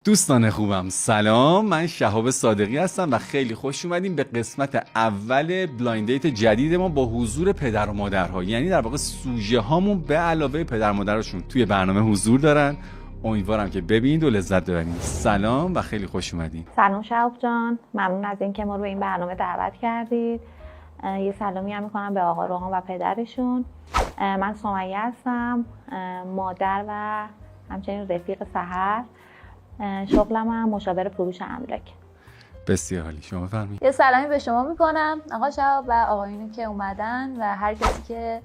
دوستان خوبم سلام، من شهاب صادقی هستم و خیلی خوش اومدیم به قسمت اول بلایند دیت جدید ما با حضور پدر و مادرها. یعنی در واقع سوژه هامون به علاوه پدر و مادرشون توی برنامه حضور دارن. امیدوارم که ببینید و لذت ببرید. سلام و خیلی خوش اومدین. سلام شهاب جان، ممنون از اینکه ما رو به این برنامه دعوت کردید. یه سلامی هم میکنم به آقا روحان و پدرشون. من سمیه هستم، مادر و همچنین رفیق سحر. شغلم هم مشاور فروش املاک. بسیار عالی، شما بفرمایید. یه سلامی به شما میکنم آقا شهاب و آقایونی که اومدن و هر کسی که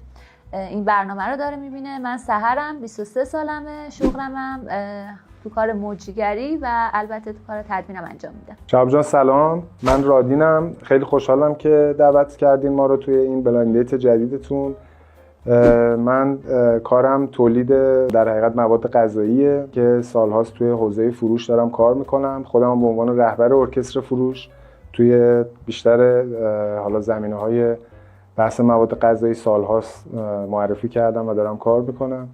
این برنامه رو داره میبینه. من سحرم، 23 سالمه، شغلم تو کار موجیگری و البته تو کار تدوینم انجام میدم. شهاب جان سلام، من رادینم. خیلی خوشحالم که دعوت کردین ما رو توی این بلایند دیت جدیدتون. من کارم تولید در حقیقت مواد غذاییه که سالهاست توی حوزه فروش دارم کار میکنم. خودم به عنوان رهبر ارکستر فروش توی بیشتر حالا زمینه‌های بحث مواد غذایی سالهاست معرفی کردم و دارم کار میکنم.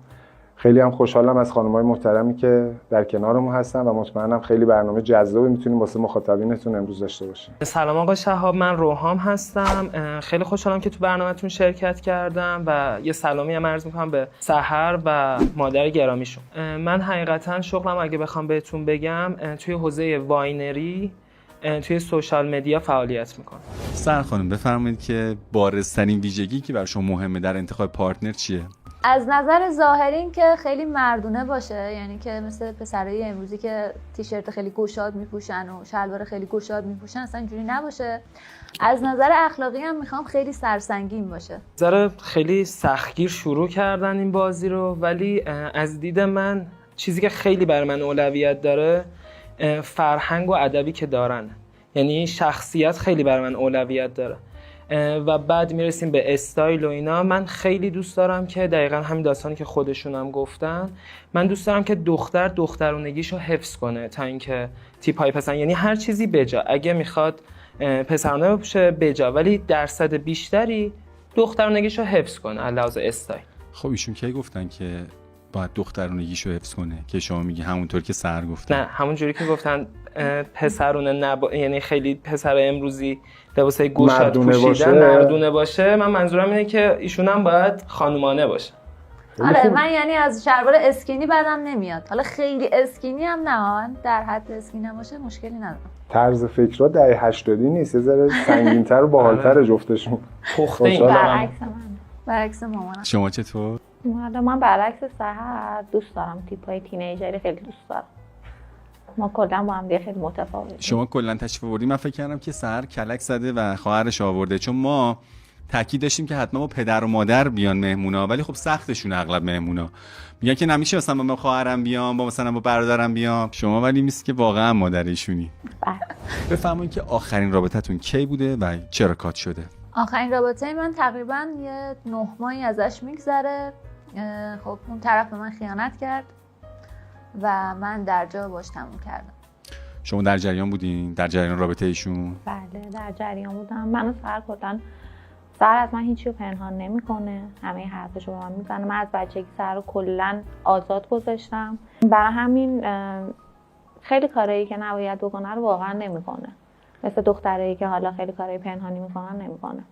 خیلی هم خوشحالم از خانم‌های محترمی که در کنارمون هستن و مطمئنم خیلی برنامه جذابی میتونیم واسه مخاطبینتون امروز داشته باشیم. سلام آقا شهاب، من روحام هستم. خیلی خوشحالم که تو برنامه‌تون شرکت کردم و یه سلامی هم عرض می‌کنم به سحر و مادر گرامیشون. من حقیقتاً شغلم اگه بخوام بهتون بگم توی حوزه واینری توی سوشال مدیا فعالیت میکنم. سحر خانم بفرمایید که بارزترین ویژگی که برای شما مهمه در انتخاب پارتنر چیه؟ از نظر ظاهری این که خیلی مردونه باشه، یعنی که مثل پسرای امروزی که تیشرت خیلی گشاد میپوشن و شلوار خیلی گشاد میپوشن اصلا اینجوری نباشه. از نظر اخلاقی هم میخوام خیلی سرسنگین باشه. ذره خیلی سختگیر شروع کردن این بازی رو، ولی از دید من چیزی که خیلی برای من اولویت داره فرهنگ و ادبی که دارن، یعنی شخصیت خیلی برای من اولویت داره و بعد میرسیم به استایل و اینا. من خیلی دوست دارم که دقیقا همین داستانی که خودشون هم گفتن، من دوست دارم که دختر دخترونگیشو حفظ کنه تا اینکه تیپ‌های پسر، یعنی هر چیزی بجا، اگه میخواد پسرانه بپوشه بجا، ولی درصد بیشتری دخترونگیشو حفظ کنه علاوه استایل. خب ایشون کی گفتن که باید دخترونگیشو حفظ کنه که شما میگی همونطور که سحر گفتن؟ نه، همونجوری که گفتن پسرونه یعنی خیلی پسر امروزی لباسای گوشاد پوشیدن مردونه باشه. من منظورم اینه که ایشون هم باید خانومانه باشه. آره، من یعنی از شلوار اسکینی بدم نمیاد، حالا خیلی اسکینی هم نه، در حد اسکینی باشه مشکلی ندارم. طرز فکرها دهه 80 نیست، یه ذره سنگین‌تر و باحال‌تر جفتشون. پخته این برعکس من، برعکس مامانم. شما چطور؟ من برعکس سحر دوست دارم تیپ‌های تینیجری، خیلی دوست دارم. ما کلا با هم دیگه خیلی متفاوتیم. شما کلا تشریف آوردین، من فکر کردم که سحر کلک زده و خواهرش آورده، چون ما تاکید داشتیم که حتما با پدر و مادر بیان مهمونا، ولی خب سختشون اغلب مهمونا میگن که نمیشه مثلا با خواهرم بیام، با مثلا با برادرم بیام. شما ولی میست که واقعا مادرشونی. بله. بفرمایید که آخرین رابطتون کی بوده و چرا کات شده؟ آخرین رابطه من تقریبا یه 9 ماهی ازش میگذره. خب اون طرف به من خیانت کرد و من در جا باش تموم کردم. شما در جریان بودین؟ در جریان رابطه ایشون؟ بله در جریان بودم. منو سحر کردن. سحر از من هیچی رو پنهان نمیکنه، همه حرفشو به من میزنه. من از بچگی سحر رو کلا آزاد گذاشتم، برای همین خیلی کارهایی که نباید بکنه رو واقعا نمیکنه، مثل دخترایی که حالا خیلی کارهای پنهانی میکنن نمیکنه.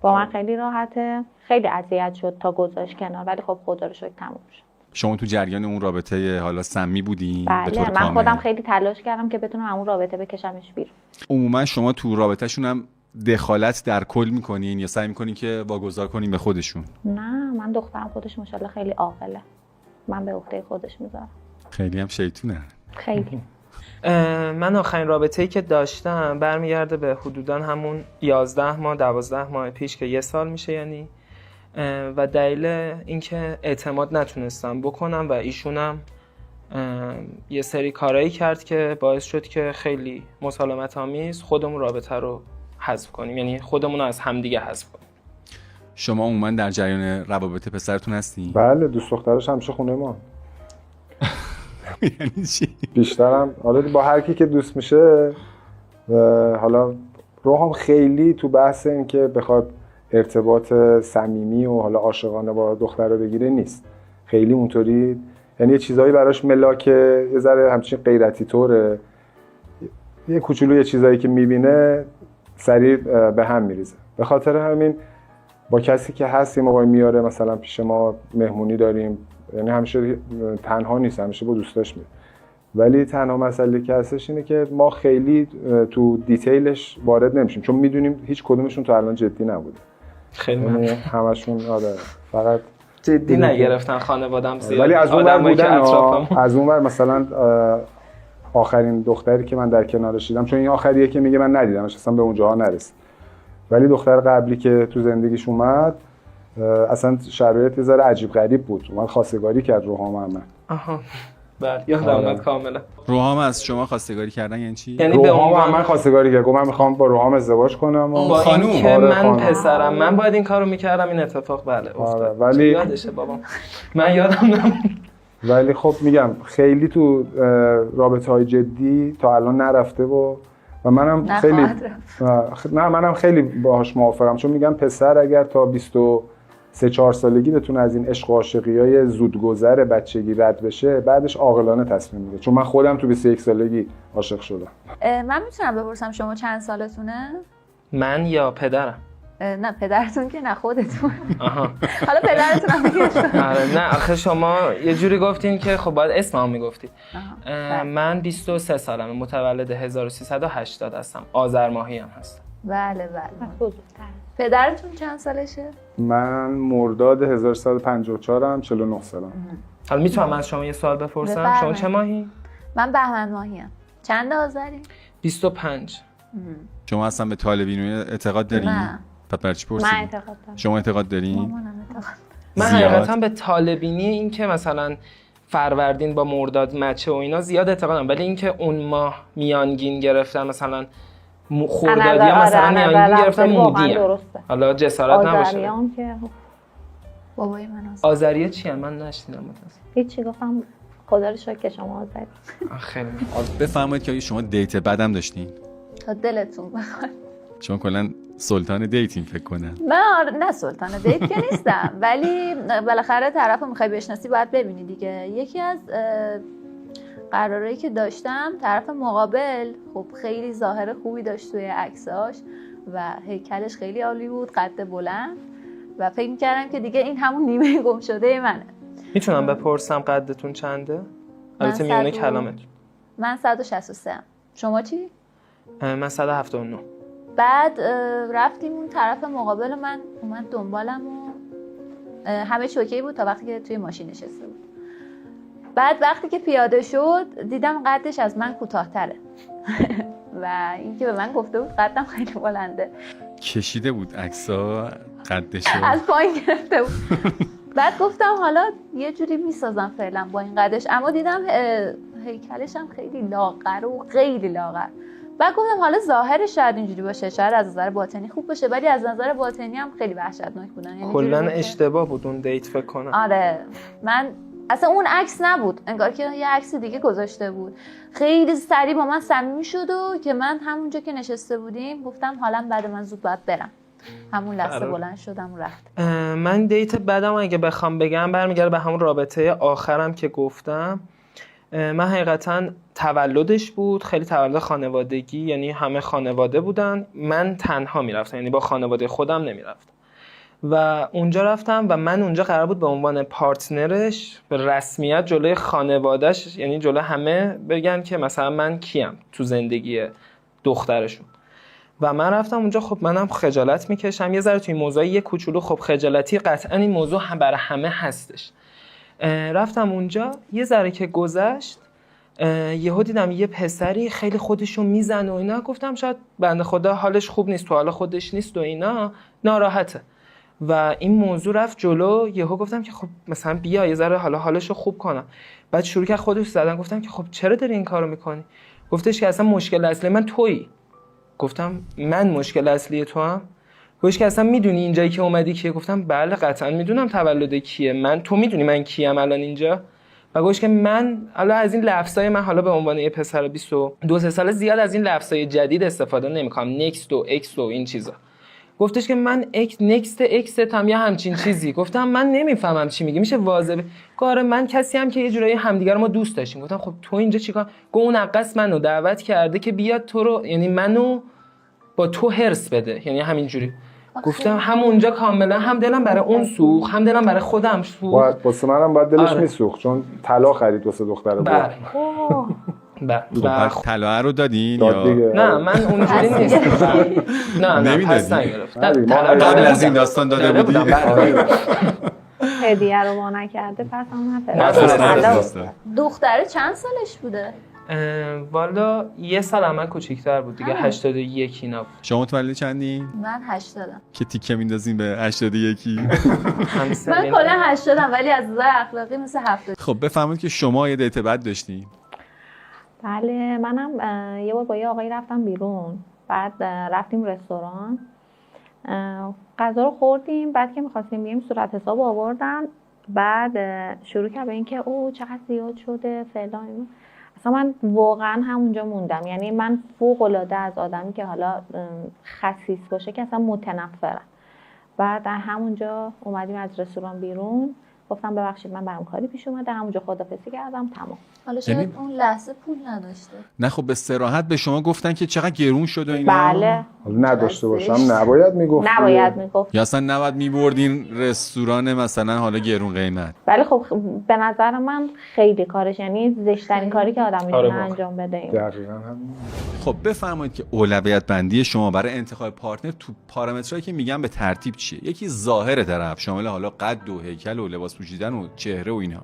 با من خیلی راحته. خیلی اذیت شد تا گذاشت کنار، ولی خب خدا رو شکر تموم شد. شما تو جریان اون رابطه حالا سمی بودین؟ بله، من خودم خیلی تلاش کردم که بتونم اون رابطه بکشمش بیرون. عموما شما تو رابطه‌شون هم دخالت در کل میکنین یا سعی میکنین که واگذار کنین به خودشون؟ نه، من دخترم خودش ماشاءالله خیلی عاقله، من به عهده خودش میذارم. خیلی هم شیطونه. خیلی. من آخرین رابطه‌ای که داشتم برمیگرده به حدوداً همون 11 ماه 12 ماه پیش که 1 سال میشه یعنی، و دلیل اینکه اعتماد نتونستم بکنم و ایشونم یه سری کارایی کرد که باعث شد که خیلی مسالمت آمیز خودمون رابطه رو حذف کنیم، یعنی خودمون رو از همدیگه حذف کنیم. شما عموما در جریان روابط پسرتون هستین؟ بله، دوست دخترش همیشه خونه ما. یعنی چی؟ بیشترم حالا با هر کی که دوست میشه. حالا روحم خیلی تو بحث این که بخواد ارتباط صمیمی و حالا عاشقانه با دختر رو بگیره نیست. خیلی اونطوری یعنی یه چیزایی براش ملاکه، یه ذره همچین غیرتی طوره، یه کوچولو یه چیزایی که میبینه سریع به هم میریزه. به خاطر همین با کسی که هست یه موقعی میاره مثلا پیش ما مهمونی داریم، یعنی همیشه تنها نیست، همیشه با دوستاش میره، ولی تنها مسئله که هستش اینه که ما خیلی تو دیتیلش وارد نمیشیم چون میدونیم هیچ کدومشون تا الان جدی نبوده. خیلی یعنی ممنون. همشون آره فقط جدی نگرفتن خانواده‌ام زیاد، ولی از اون ور آدمایی که بودن اطرافم. از اون ور مثلا آخرین دختری که من در کنارش دیدم، چون این آخریه که میگه من ندیدمش اصلا به اونجاها نرسید، ولی دختر قبلی که تو زندگیش اومد اصلا شرایط یه ذره عجیب غریب بود، اومد خواستگاری کرد روحام من. آها بله یادم آره. اومد کاملا. روحام از شما خواستگاری کردن یعنی چی؟ یعنی به روحام عنوان من خواستگاری کرد، گفت من میخوام با روحام ازدواج کنم و با خانوم. اینکه آره، من خانوم. پسرم من باید این کارو میکردم، این اتفاق بله افتاد. آره، ولی- یادشه بابام، من یادم نمیاد. ولی خب میگم خیلی تو رابطه‌های جدی تا الان نرفته و منم خیلی نه منم خیلی باهاش موافقم، چون میگم پسر اگر تا 23-4 سالگی بتونه از این عشق و عاشقی‌های زودگذر بچگی رد بشه، بعدش عاقلانه تصمیم میگیره، چون من خودم تو 21 سالگی عاشق شدم. من میتونم بپرسم شما چند سالتونه؟ من یا پدرم؟ نه پدرتون که نه، خودتون. آها حالا پدرتون هم بگید. آره نه آخه شما یه جوری گفتین که خب باید اسممو میگفتید. من 23 سالمه، متولد 1380 هستم، آذر ماهی هم هستم. بله بله. بزرگتر. پدرتون چند سالشه؟ من مرداد 1154 ام، 49 سالم. حالا میتونم از شما یه سوال بپرسم؟ بفرمایید. شما چه ماهی؟ من بهمن ماهیم. چند آذری؟ 25. شما اصلا به طالبینی اعتقاد دارین؟ نه. پس برای چی من پرسیدین؟ اعتقاد دارم. شما اعتقاد دارین؟ مامانم اعتقاد. من زیاد. حقیقتا به طالبینی این که مثلا فروردین با مرداد مچه و اینا زیاد اعتقادم، ولی اینکه اون ماه میانگین گرفتن مثلا خردادی ها مثلا میانگین گرفتن مودی درسته. حالا جسارت نباشه. آذریان که بابای من آذری. آذریه چیه؟ من نشنیدم متاسفم. هیچی، گفتم خدا رو شکر که شما آذری. خیلی بفرمایید که شما دیت بدم داشتین؟ تا دلتون بخواد. شما کلا سلطان دیتین فکر کنم. من نه سلطان دیت که نیستم، ولی بالاخره طرف رو میخوای بشناسی باید ببینی دیگه. یکی از قرارهایی که داشتم، طرف مقابل خب خیلی ظاهر خوبی داشت توی عکساش و هیکلش خیلی عالی بود، قد بلند، و فکر میکردم که دیگه این همون نیمه گم شده منه. میتونم بپرسم قدتون چنده؟ من البته میونه 100 کلامتون. من 163 ام. شما چی؟ من 179. بعد رفتیم اون طرف مقابل، من اومد دنبالم و همه چی اوکی بود تا وقتی که توی ماشین نشسته بود. بعد وقتی که پیاده شد دیدم قدش از من کوتاه‌تره و این که به من گفته بود قدم خیلی بلنده، کشیده بود عکس‌ها قدشو. از پایین گرفته بود. بعد گفتم حالا یه جوری میسازم فعلا با این قدش، اما دیدم هیکلش هم خیلی لاغر و خیلی لاغر. بعد گفتم حالا ظاهرش شاید اینجوری باشه، شاید از نظر باطنی خوب باشه، ولی از نظر باطنی هم خیلی وحشتناک بودن. یعنی کلا جوری بود که- اشتباه بود اون دیت فکر کنم. آره من اصلا اون عکس نبود، انگار که یه عکس دیگه گذاشته بود. خیلی سریع با من صمیمی شد و که من همونجا که نشسته بودیم گفتم حالا بعد من زود باید برم. همون لحظه بلند شدم و رفت. من دیت بعدم اگه بخوام بگم برمیگرده به همون رابطه آخرم که گفتم. من حقیقتا تولدش بود، خیلی تولد خانوادگی، یعنی همه خانواده بودن، من تنها میرفتم، یعنی با خانواده خودم نمیرفتم و اونجا رفتم و من اونجا قرار بود به عنوان پارتنرش به رسمیت جلوی خانوادهش، یعنی جلوی همه بگن که مثلا من کیم تو زندگی دخترشون. و من رفتم اونجا، خب منم خجالت میکشم یه ذره توی این موضوع، یه کوچولو خب خجالتی قطعا این موضوع هم برای همه هستش. رفتم اونجا یه ذره که گذشت یهو دیدم یه پسری خیلی خودشو میزنه و اینا، گفتم شاید بنده خدا حالش خوب نیست، تو حال خودش نیست و اینا، ناراحته و این موضوع رفت جلو. یهو گفتم که خب مثلا بیا یه ذره حالا حالشو خوب کنم. بعد شروع کرد خودش زدن. گفتم که خب چرا داری این کارو میکنی؟ گفتش که اصلا مشکل اصلی من تویی. گفتم من مشکل اصلی تو هم؟ گفتش که اصلا میدونی اینجایی که اومدی کیه؟ گفتم بله قطعا میدونم تولد کیه، تو میدونی من کیم الان اینجا؟ و گفتش که من حالا از این لفظای من حالا به عنوان یه پسر 22 ساله زیاد از این لفظای جدید استفاده نمیکنم، نکست و اکس و این چیزا. گفتش که من نکست اکستم یا همچین چیزی. گفتم من نمیفهمم چی میگی، میشه واضح کار من کسی هم که یه جورایی همدیگه رو ما دوست داشتیم. گفتم خب تو اینجا چیکار؟ گفت اون عقص منو دعوت کرده که بیاد تو رو، یعنی منو با تو هرس بده، یعنی همینجوری. گفتم همونجا کاملا هم دلم برای اون سوخت، هم دلم برای خودم سوخت. واسه منم باید دلش میسوخت، چون طلا خرید واسه دختره. بله. خب طلا رو دادین داد یا دیگه. نه من اونجوری نیستم. نه پس نگرفتم. قبل از این داستان داده بودی؟ هدیه رو ما نکرده پس هم نفرستاد. دختره چند سالش بوده؟ والا یه سال من کوچیک‌تر بود دیگه. 81 اینا بود. شما متولد چندی؟ من 80م. که تیکه میندازین به 81. من کلا 80م ولی از نظر اخلاقی مثل 70. خب بفهمید که شما یه دیت بد داشتین. بله منم یه بار با یه آقایی رفتم بیرون، بعد رفتیم رستوران، غذا رو خوردیم، بعد که می‌خواستیم بریم صورت حساب آوردن، بعد شروع کرد به اینکه او چقدر زیاد شده فلان. اصلا من واقعا همونجا موندم، یعنی من فوق‌العاده از آدمی که حالا خسیس باشه که اصلا متنفرم. بعد همونجا اومدیم از رستوران بیرون، گفتم ببخشید من برام کاری پیش اومده، همونجا خدافظی کردم، تمام. حالا شاید اون لحظه پول نداشته. نه خب به صراحت به شما گفتن که چقدر گرون شده اینا. بله. حالا نداشته باشم نباید میگفت. نباید میگفت. یا اصلا نباید میبردین رستوران مثلا حالا گرون قیمت. ولی خب به نظر من خیلی کارش، یعنی زشت‌ترین کاری که آدم میتونه انجام بده این. دقیقاً همین. خب بفرمایید که اولویت بندی شما برای انتخاب پارتنر تو پارامترهایی که میگن به ترتیب چیه؟ یکی ظاهر طرف، شامل حالا قد و هیکل و لباس پوشیدن و چهره و اینا.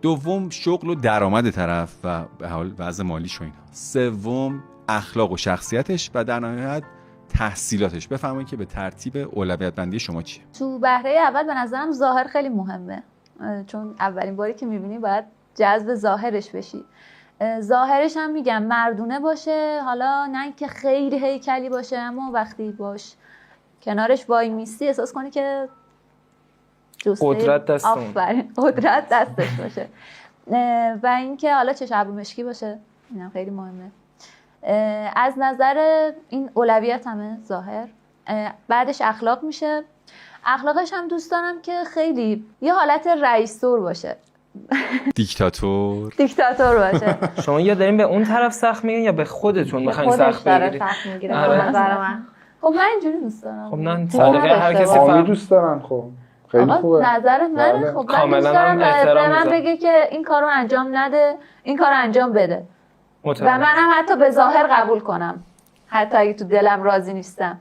دوم شغل و درآمد طرف و به حال وضع مالیش و اینا. سوم اخلاق و شخصیتش و در نهایت تحصیلاتش. بفرمایید که به ترتیب اولویت بندی شما چیه؟ تو بهره اول به نظرم ظاهر خیلی مهمه، چون اولین باری که میبینی باید جذب ظاهرش بشی. ظاهرش هم میگم مردونه باشه، حالا نه که خیلی هیکلی باشه، اما وقتی باش کنارش وای میستی احساس کنی که قدرت دست اون. قدرت دستش باشه. و اینکه حالا چشم ابرو مشکی باشه، اینم خیلی مهمه. از نظر این اولویت همه ظاهر. بعدش اخلاق میشه. اخلاقش هم دوست دارم که خیلی یه حالت رئیس‌دور باشه. دیکتاتور باشه. شما یا دارین به اون طرف سخت میگین یا به خودتون میخواین سخت بگیرید؟ به نظر من. خب من اینجوری دوست دارم. خب نه سلیقه هر کسی فرق دوست دارن. خب خیلی خوبه. نظر منه. خب من دوست دارم به من بگه که این کارو انجام نده، این کارو انجام بده. و منم حتی به ظاهر قبول کنم، حتی اگه تو دلم راضی نیستم.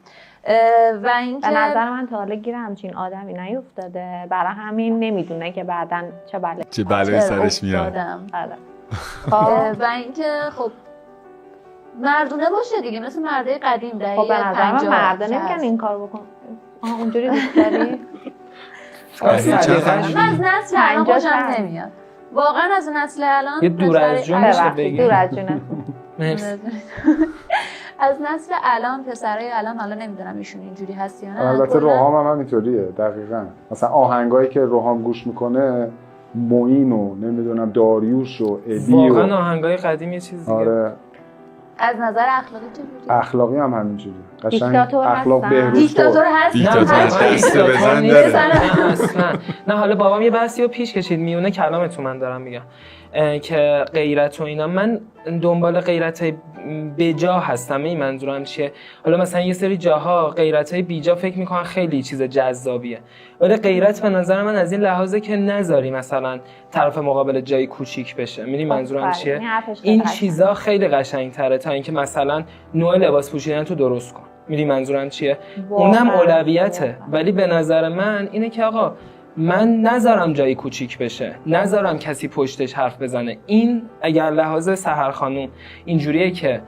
و اینکه به نظر من تا حالا گیر همچین آدمی نیفتاده، برای همین نمیدونه که بعداً چه بلایی سرش میاد. و اینکه خب مردونه باشه دیگه، مثل مردای قدیم دهه 50. خب به نظر من مردا نمیگن این کارو بکن. اونجوری دوست داری؟ من از نسل الان خوشم نمیاد. واقعا از نسل الان یه دور از جون میشه بگیم. دور از جونه. از نسل الان پسرای الان، حالا نمیدونم ایشون اینجوری هست یا نه. البته روحام هم همینطوریه دقیقاً. مثلا آهنگایی که روحام گوش میکنه، معین و نمیدونم داریوش و ابی واقعا آهنگای قدیم یه چیز دیگه. آره. از نظر اخلاقی چجوری؟ اخلاقی هم همینجوریه. قشنگ اخلاق بهروز. دیکتاتور هست. اصلا نه. حالا بابام یه بحثی رو پیش کشید میونه کلامتون، من دارم میگم که غیرت و اینا، من دنبال غیرتای بجا هستم. این منظورم چیه؟ حالا مثلا یه سری جاها غیرتای بیجا فکر میکنن خیلی چیز جذابیه، ولی غیرت به نظر من از این لحاظه که نذاری مثلا طرف مقابل جای کوچیک بشه. میدونی منظورم چیه؟ این چیزا خیلی قشنگ‌تره تا اینکه مثلا نوع لباس پوشیدن تو درست کن. میدونی منظورم چیه؟ اونم اولویته، ولی به نظر من اینه که آقا من نذارم جایی کوچیک بشه، نذارم کسی پشتش حرف بزنه. این اگر لحاظ سحر خانوم اینجوریه که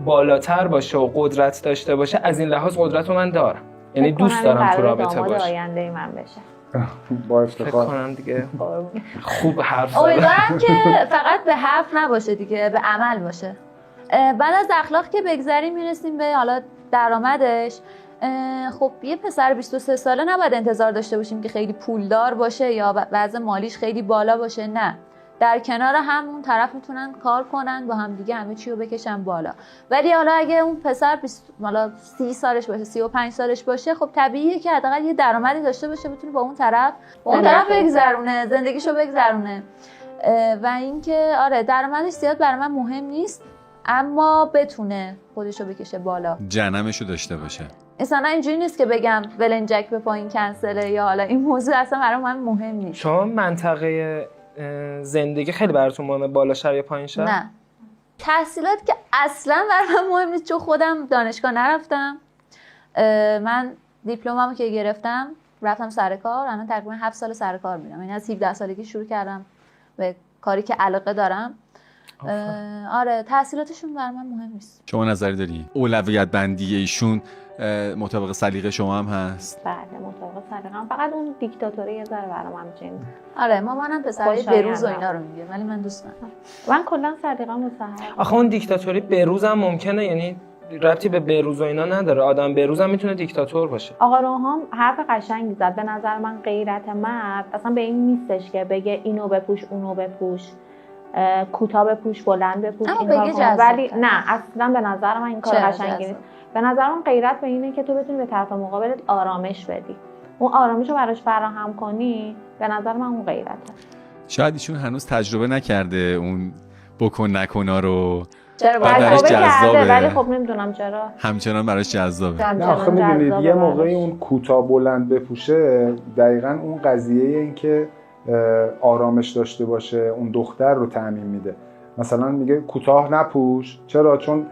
بالاتر باشه و قدرت داشته باشه، از این لحاظ قدرت رو من دارم، یعنی دوست دارم تو رابطه باشه. آینده من بشه. با افتخار. فکر کنم دیگه خوب حرف زدم. امیدوارم که فقط به حرف نباشه دیگه، به عمل باشه. بعد از اخلاق که بگذریم میرسیم به حالا درآمدش. خب یه پسر 23 ساله نباید انتظار داشته باشیم که خیلی پولدار باشه یا وضع مالیش خیلی بالا باشه. نه، در کنار هم اون طرف میتونن کار کنن با هم دیگه همه چی رو بکشن بالا. ولی حالا اگه اون پسر 30 سالش باشه 35 سالش باشه خب طبیعیه که حداقل یه درآمدی داشته باشه بتونه با اون طرف بگذرونه زندگیشو بگذرونه. و اینکه آره درآمدش زیاد برای من مهم نیست اما بتونه خودشو بکشه بالا، جنمشو داشته باشه. مثلا اینجوری نیست که بگم ولنجک به پایین کنسله یا حالا این موضوع اصلا برای من مهم نیست. شما منطقه زندگی خیلی براتون مهمه، بالا شهر یا پایین شهر؟ نه، تحصیلات که اصلا برای من مهم نیست چون خودم دانشگاه نرفتم. من دیپلممو که گرفتم رفتم سر کار، الان تقریبا 7 سال سر کار میرم، یعنی از 17 سالگی شروع کردم به کاری که علاقه دارم. آره تحصیلاتشون برای من مهم نیست. شما نظری داری؟ اولویت بندی ایشون مطابق سلیقه شما هم هست؟ بله مطابق سلیقه‌ام، فقط اون دیکتاتوری یه ذره برام همچین. آره مامانم پسرای بروز و اینا رو میگه ولی من دوست ندارم. من کلا سلیقه‌م مستحب. آخه اون دیکتاتوری بروز هم ممکنه، یعنی ربطی به بروز و اینا نداره، آدم بروز هم میتونه دیکتاتور باشه. آقا روحام حرف قشنگی زد. به نظر من غیرت مرد اصلا به این نیستش که بگه اینو بپوش اونو بپوش، کوتاه بپوش بلند بپوش این کار کن. ولی نه اصلا به نظر من این کار قشنگی نیست. به نظر من غیرت به اینه که تو بتونی به طرف مقابلت آرامش بدی، اون آرامش رو براش فراهم کنی. به نظر من اون غیرته. شاید ایشون هنوز تجربه نکرده اون بکن نکنا رو. چرا براش جذابه ولی خب نمیدونم چرا همچنان براش جذابه. نه آخه میدونید یه موقعی اون کوتاه بلند بپوشه دقیقاً اون قضیه این که آرامش داشته باشه اون دختر رو تأمین میده. مثلا میگه کوتاه نپوش، چرا؟ چون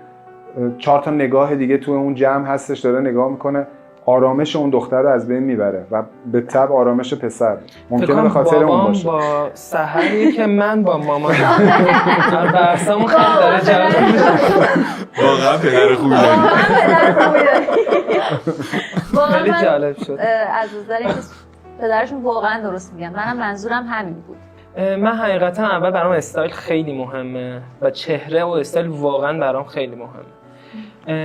4 تا نگاه دیگه تو اون جمع هستش داره نگاه میکنه، آرامش اون دختر رو از بین میبره و به تبع آرامش پسر ممکنه به خاطر اون باشه. با سحری که من با مامان در بحثمون خیلی داره جواب میده. واقعا پدر خوبی داری. خیلی جالب شد. از نظر اینکه پدرشون واقعا درست میگن. منم منظورم همین بود. من حقیقتا اول برام استایل خیلی مهمه و چهره و استایل واقعا برام خیلی مهمه.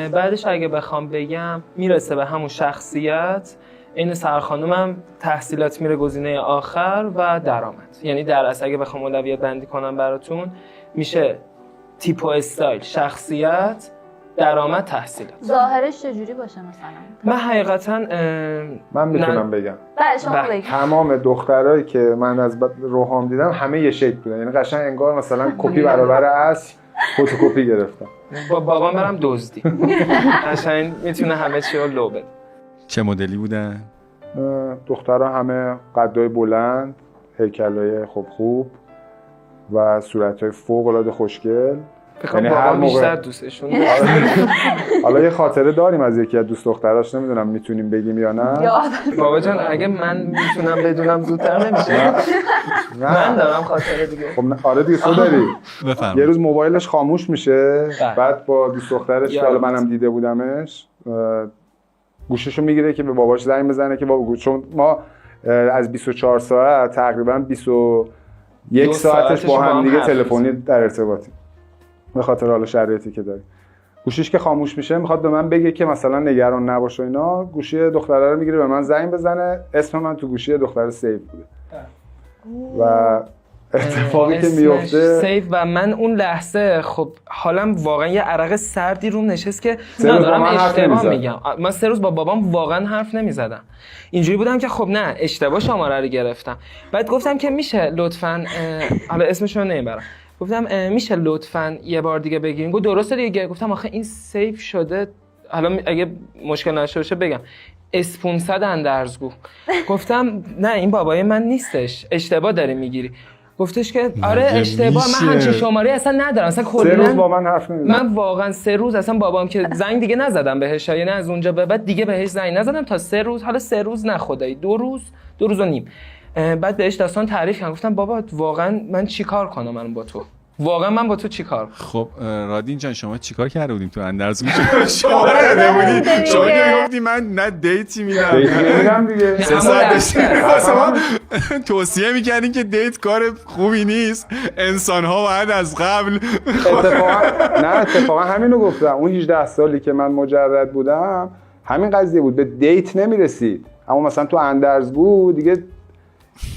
بعدش اگه بخوام بگم میرسه به همون شخصیت. این سرخانومم تحصیلات میره گزینه آخر و درآمد. یعنی در اصل اگه بخوام اولویت بندی کنم براتون میشه تیپ و استایل، شخصیت، درآمد، تحصیلات. ظاهرش چجوری باشه مثلا؟ من حقیقتا من میتونم بگم. بله شما بگید. تمام دخترایی که من از روحام دیدم همه یه شکل بودن، یعنی قشنگ انگار مثلا کپی برابر اصل فتوکپی گرفتم. با بابام برم دزدی. قشنگ میتونه همه چی رو لو بده. چه مدلی بودن؟ دخترها همه قدای بلند، هیکلای خوب و صورتای فوق العاده خوشگل. یعنی هر موقع بیشتر دوستشون داشت. حالا یه خاطره داریم از یکی از دوست دختراش، نمیدونم میتونیم بگیم یا نه. بابا جان اگه من میتونم بدونم زودتر نمیشه. من دارم خاطره دیگه. خب آره دیگه تو داری. بفرمایید. یه روز موبایلش خاموش میشه، بعد با دوست دخترش که حالا منم دیده بودمش گوششو میگیره که به باباش زنگ بزنه که بابا چون ما از 24 ساعت تقریبا 21 ساعتش با هم دیگه تلفنی در ارتباطیم به خاطر حالا شرایطی که داریم. گوشیش که خاموش میشه میخواد به من بگه که مثلا نگران نباش و اینا، گوشی دختره رو میگیره به من زنگ بزنه، اسم من تو گوشی دختره سیو بوده و اتفاقی که میفته سیو و من اون لحظه خب حالم واقعا یه عرق سردی روم نشست که دارم اشتباه میگم. من 3 روز با بابام واقعا حرف نمیزدم. اینجوری بودم که خب نه اشتباه شماره رو گرفتم. بعد گفتم که میشه لطفاً حالا اسمش رو نمیبرم، گفتم میشه لطفاً یه بار دیگه بگیرین. گفت درسته دیگه. گفتم آخه این سیو شده، حالا اگه مشکل نشه باشه بگم اسپونسد اندرزگو. گفتم نه این بابای من نیستش، اشتباه داری میگیری. گفتش که آره اشتباه، من همچین شماره اصلا ندارم. اصلا کلا 3 روز با من حرف نمیزد. من واقعا 3 روز اصلا بابام که زنگ دیگه نزدم بهش، یعنی از اونجا به بعد دیگه بهش زنگ نزدم تا 3 روز. حالا 3 روز نه خدایی 2 روز و نیم. بعد بهش داستان تعریف کردم، گفتم بابا واقعا من چیکار کنم، من با تو واقعا من با تو چیکار کنم. خب رادین جان شما چیکار کرده بودیم تو اندرزگو؟ شما داده بودی، شما که گفتی من نه دیتی میرم دیگه 3 ساعت شما توصیه میکردین که دیت کار خوبی نیست، انسان ها باید از قبل اتفاقا همینو گفتم. اون 18 سالی که من مجرد بودم همین قضیه بود، به دیت نمیرسید. اما مثلا تو اندرزگو دیگه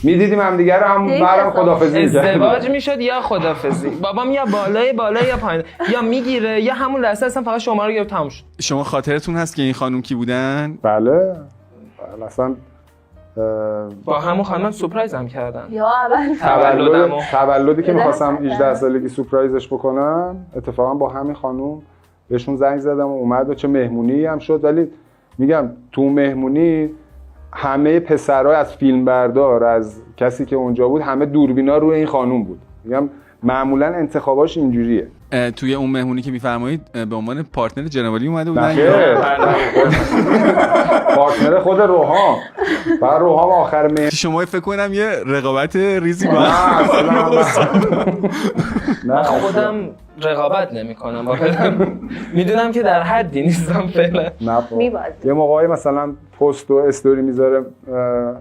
میدیدیم هم دیگه رو هم بعدم خدافظی ازدواج میشد یا خدافظی، بابام یا بالای یا پایین، یا میگیره یا همون لحظه اصلا فقط شما رو گرفت تموم شد. شما خاطرتون هست که این خانم کی بودن؟ بله اصلا با همون خانم سورپرایز هم کردن. یا اول تولدی که می‌خواستم 18 سالگی سورپرایزش بکنم، اتفاقا با همین خانم بهشون زنگ زدم و اومد و چه مهمونی هم شد. ولی میگم تو مهمونی همه پسرها از فیلمبردار، از کسی که اونجا بود، همه دوربینا روی این خانم بود. میگم معمولا انتخاباش اینجوریه. توی اون مهمونی که میفرمایید به عنوان پارتنر جنوالی اومده بودن؟ پارتنر خود روحام. بعد روحام آخر مهمونی شما فکر کنم یه رقابت ریزی با من خودم رقابت نمی‌کنم با خودم، میدونم که در حدی نیستم فعلا. یه موقعی مثلا پست و استوری میذاره،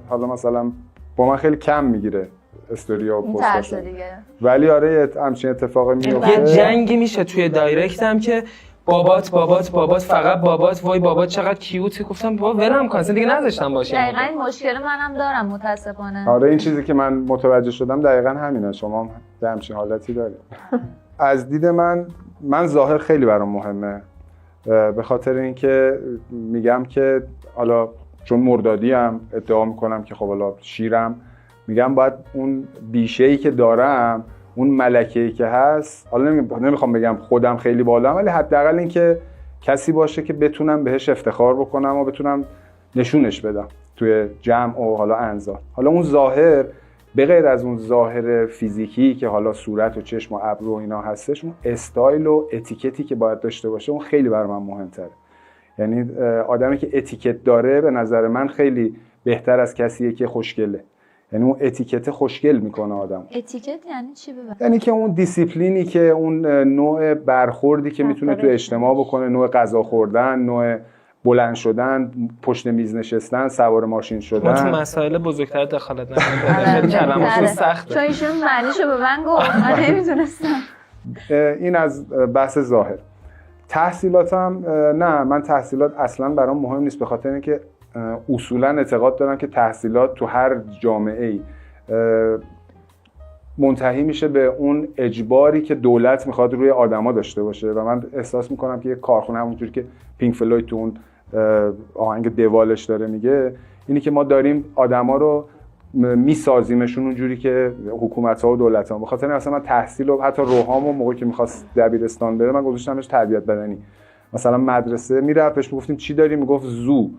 حالا مثلا با من خیلی کم میگیره استوری و پستاشو، ولی آره همچین اتفاقی میفته. یه جنگی میشه توی دایرکتم که بابات فقط بابات، وای بابات چقدر کیوته. گفتم بابا ولم کن، اصلا دیگه نذاشتم باشه. دقیقاً این مشکل منم دارم متاسفانه. آره این چیزی که من متوجه شدم دقیقاً همینه. شما هم همچین حالتی دارید. از دید من ظاهر خیلی برام مهمه، به خاطر اینکه میگم که حالا چون مردادی هم ادعا میکنم که خب حالا شیرم، میگم باید اون بیشه‌ای که دارم، اون ملکه‌ای که هست، حالا نمیخوام بگم خودم خیلی بالام، ولی حداقل اینکه کسی باشه که بتونم بهش افتخار بکنم و بتونم نشونش بدم توی جمع و حالا انظار. حالا اون ظاهر به غیر از اون ظاهر فیزیکی که حالا صورت و چشم و ابرو و اینا هستش، اون استایل و اتیکتی که باید داشته باشه اون خیلی برای من مهمتره. یعنی آدمی که اتیکت داره به نظر من خیلی بهتر از کسیه که خوشگله. یعنی اون اتیکت خوشگل میکنه آدم. اتیکت یعنی چی ببین؟ یعنی که اون دیسیپلینی که اون نوع برخوردی که میتونه تو اجتماع بکنه، نوع غذا خوردن، نوع بلند شدن، پشت میز نشستن، سوار ماشین شدن. ما تو مسائل بزرگتر دخالت نمی‌کنیم. کلمه‌شون سخته. چون ایشون معنیشو به من گفت، من نمیدونستم. این از بحث ظاهر. تحصیلاتم نه، من تحصیلات اصلا برام مهم نیست، به خاطر اینکه اصولا اعتقاد دارم که تحصیلات تو هر جامعه‌ای منتهی میشه به اون اجباری که دولت میخواد روی آدما داشته باشه و من احساس میکنم که یک کارخونه، همونجوری که پینک فلوید تو اون آهنگ دوالش داره میگه، اینی که ما داریم آدما رو میسازیمشون اونجوری که حکومت‌ها و دولت‌ها. به خاطر اصلا من تحصیل و حتی روحامو موقعی که می‌خواست دبیرستان بره من گذاشتمش تربیت بدنی. مثلا مدرسه میرفتش میگفتیم چی داری، میگفت زو،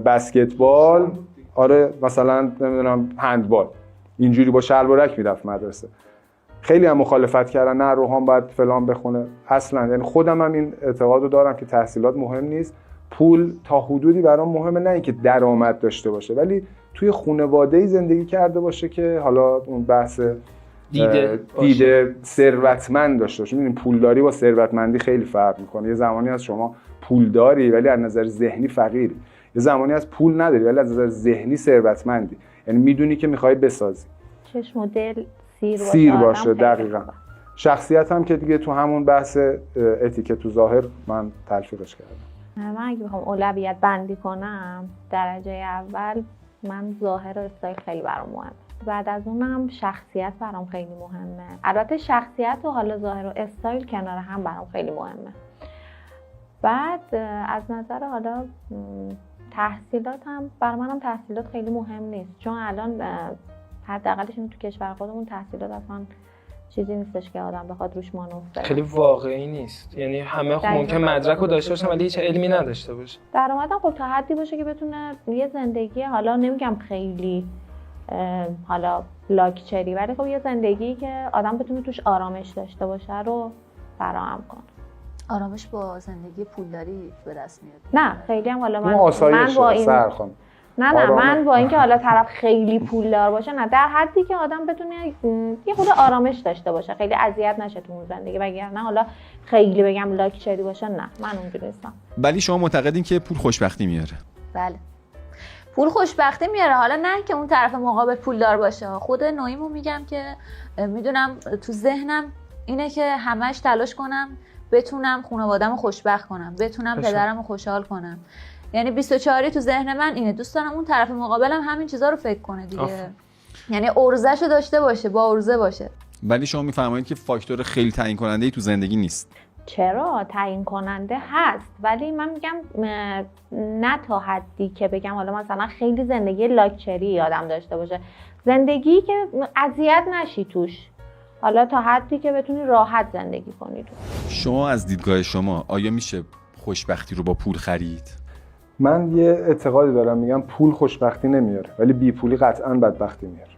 بسکتبال، آره مثلا نمیدونم هندبال، اینجوری با شلوارک میرفت مدرسه. خیلی هم مخالفت کردن، نه روحام باید فلان بخونه اصلا. یعنی خودم هم این اعتقادو دارم که تحصیلات مهم نیست، پول تا حدودی برام مهمه، نه اینکه درآمد داشته باشه ولی توی خانواده‌ای زندگی کرده باشه که حالا اون بحث دیده ثروتمند داشته باشه. می‌بینید پولداری با ثروتمندی خیلی فرق میکنه. یه زمانی از شما پولداری ولی از نظر ذهنی فقیری، یه زمانی از پول نداری ولی از نظر ذهنی ثروتمندی. یعنی میدونی که میخوای بسازی، چشم و دل سیر باشه. دقیقاً. شخصیت هم که دیگه تو همون بحث اتیکت و ظاهر من تلفیقش کردم. من اگه بخوام اولویت بندی کنم، درجه اول من ظاهر و استایل خیلی برام مهمه. بعد از اونم شخصیت برام خیلی مهمه. البته شخصیت و حالا ظاهر و استایل کنار هم برام خیلی مهمه. بعد از نظر حالا تحصیلات هم برای منم تحصیلات خیلی مهم نیست، چون الان حداقلش تو کشور خودمون تحصیلات اصلا چیزی نیستش که آدم بخواد روش مانور بده. خیلی واقعی نیست. یعنی همه ممکن مدرک رو داشته باشن ولی هیچ علمی نداشته باشه. درآمدم خب تا حدی باشه که بتونه یه زندگی، حالا نمیگم خیلی حالا لاکچری، ولی خب یه زندگی که آدم بتونه توش آرامش داشته باشه رو فراهم کنه. آرامش با زندگی پولداری به دست میاد؟ نه خیلی هم حالا من با این من با اینکه حالا طرف خیلی پولدار باشه، نه، در حدی که آدم بتونه یه خود آرامش داشته باشه، خیلی اذیت نشه تو اون زندگی. وگرنه حالا خیلی بگم لاکچری باشه، نه، من اونجوری نیستم. ولی شما معتقدین که پول خوشبختی میاره؟ بله، پول خوشبختی میاره. حالا نه که اون طرف مقابل پولدار باشه. خود نوعیمو میگم که میدونم تو ذهنم اینه که همش تلاش کنم بتونم خانواده‌مو خوشبخت کنم، بتونم پدرمو خوشحال کنم. یعنی 24 تو ذهن من اینه، دوست دارم اون طرف مقابلم همین چیزا رو فکر کنه دیگه. یعنی ارزشو داشته باشه، با ارزه باشه. ولی شما میفرمایید که فاکتور خیلی تعیین کننده ای تو زندگی نیست. چرا تعیین کننده هست، ولی من میگم نه تا حدی که بگم حالا مثلا خیلی زندگی لاکچری آدم داشته باشه، زندگی که اذیت نشی توش، حالا تا حدی که بتونی راحت زندگی کنی توش. شما از دیدگاه شما آیا میشه خوشبختی رو با پول خرید؟ من یه اعتقادی دارم، میگم پول خوشبختی نمیاره، ولی بی پولی قطعاً بدبختی میاره.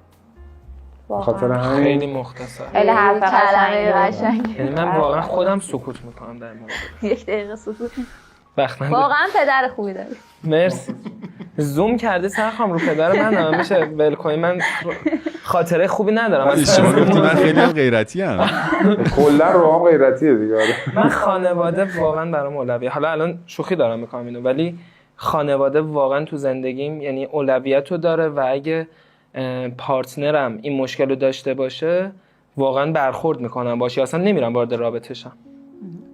خاطر همین خیلی مختصر، خیلی حرف قشنگی. یعنی من واقعا خودم سکوت میکنم در مورد. یک دقیقه سکوت. وقت نداری. واقعا پدر خوبی داری. مرسی. زوم کردی سرخم رو پدر من، میشه ول کنی؟ من خاطره خوبی ندارم. شما گفتی من خیلی هم غیرتی ام. کلا رو هم غیرتیه دیگه. من خانواده واقعا برام اولویه. حالا الان شوخی دارم میکنم اینو، ولی خانواده واقعا تو زندگیم یعنی اولویت رو داره و اگه پارتنرم این مشکل رو داشته باشه واقعا برخورد میکنم باشه، اصلا نمیرم وارد رابطه شم.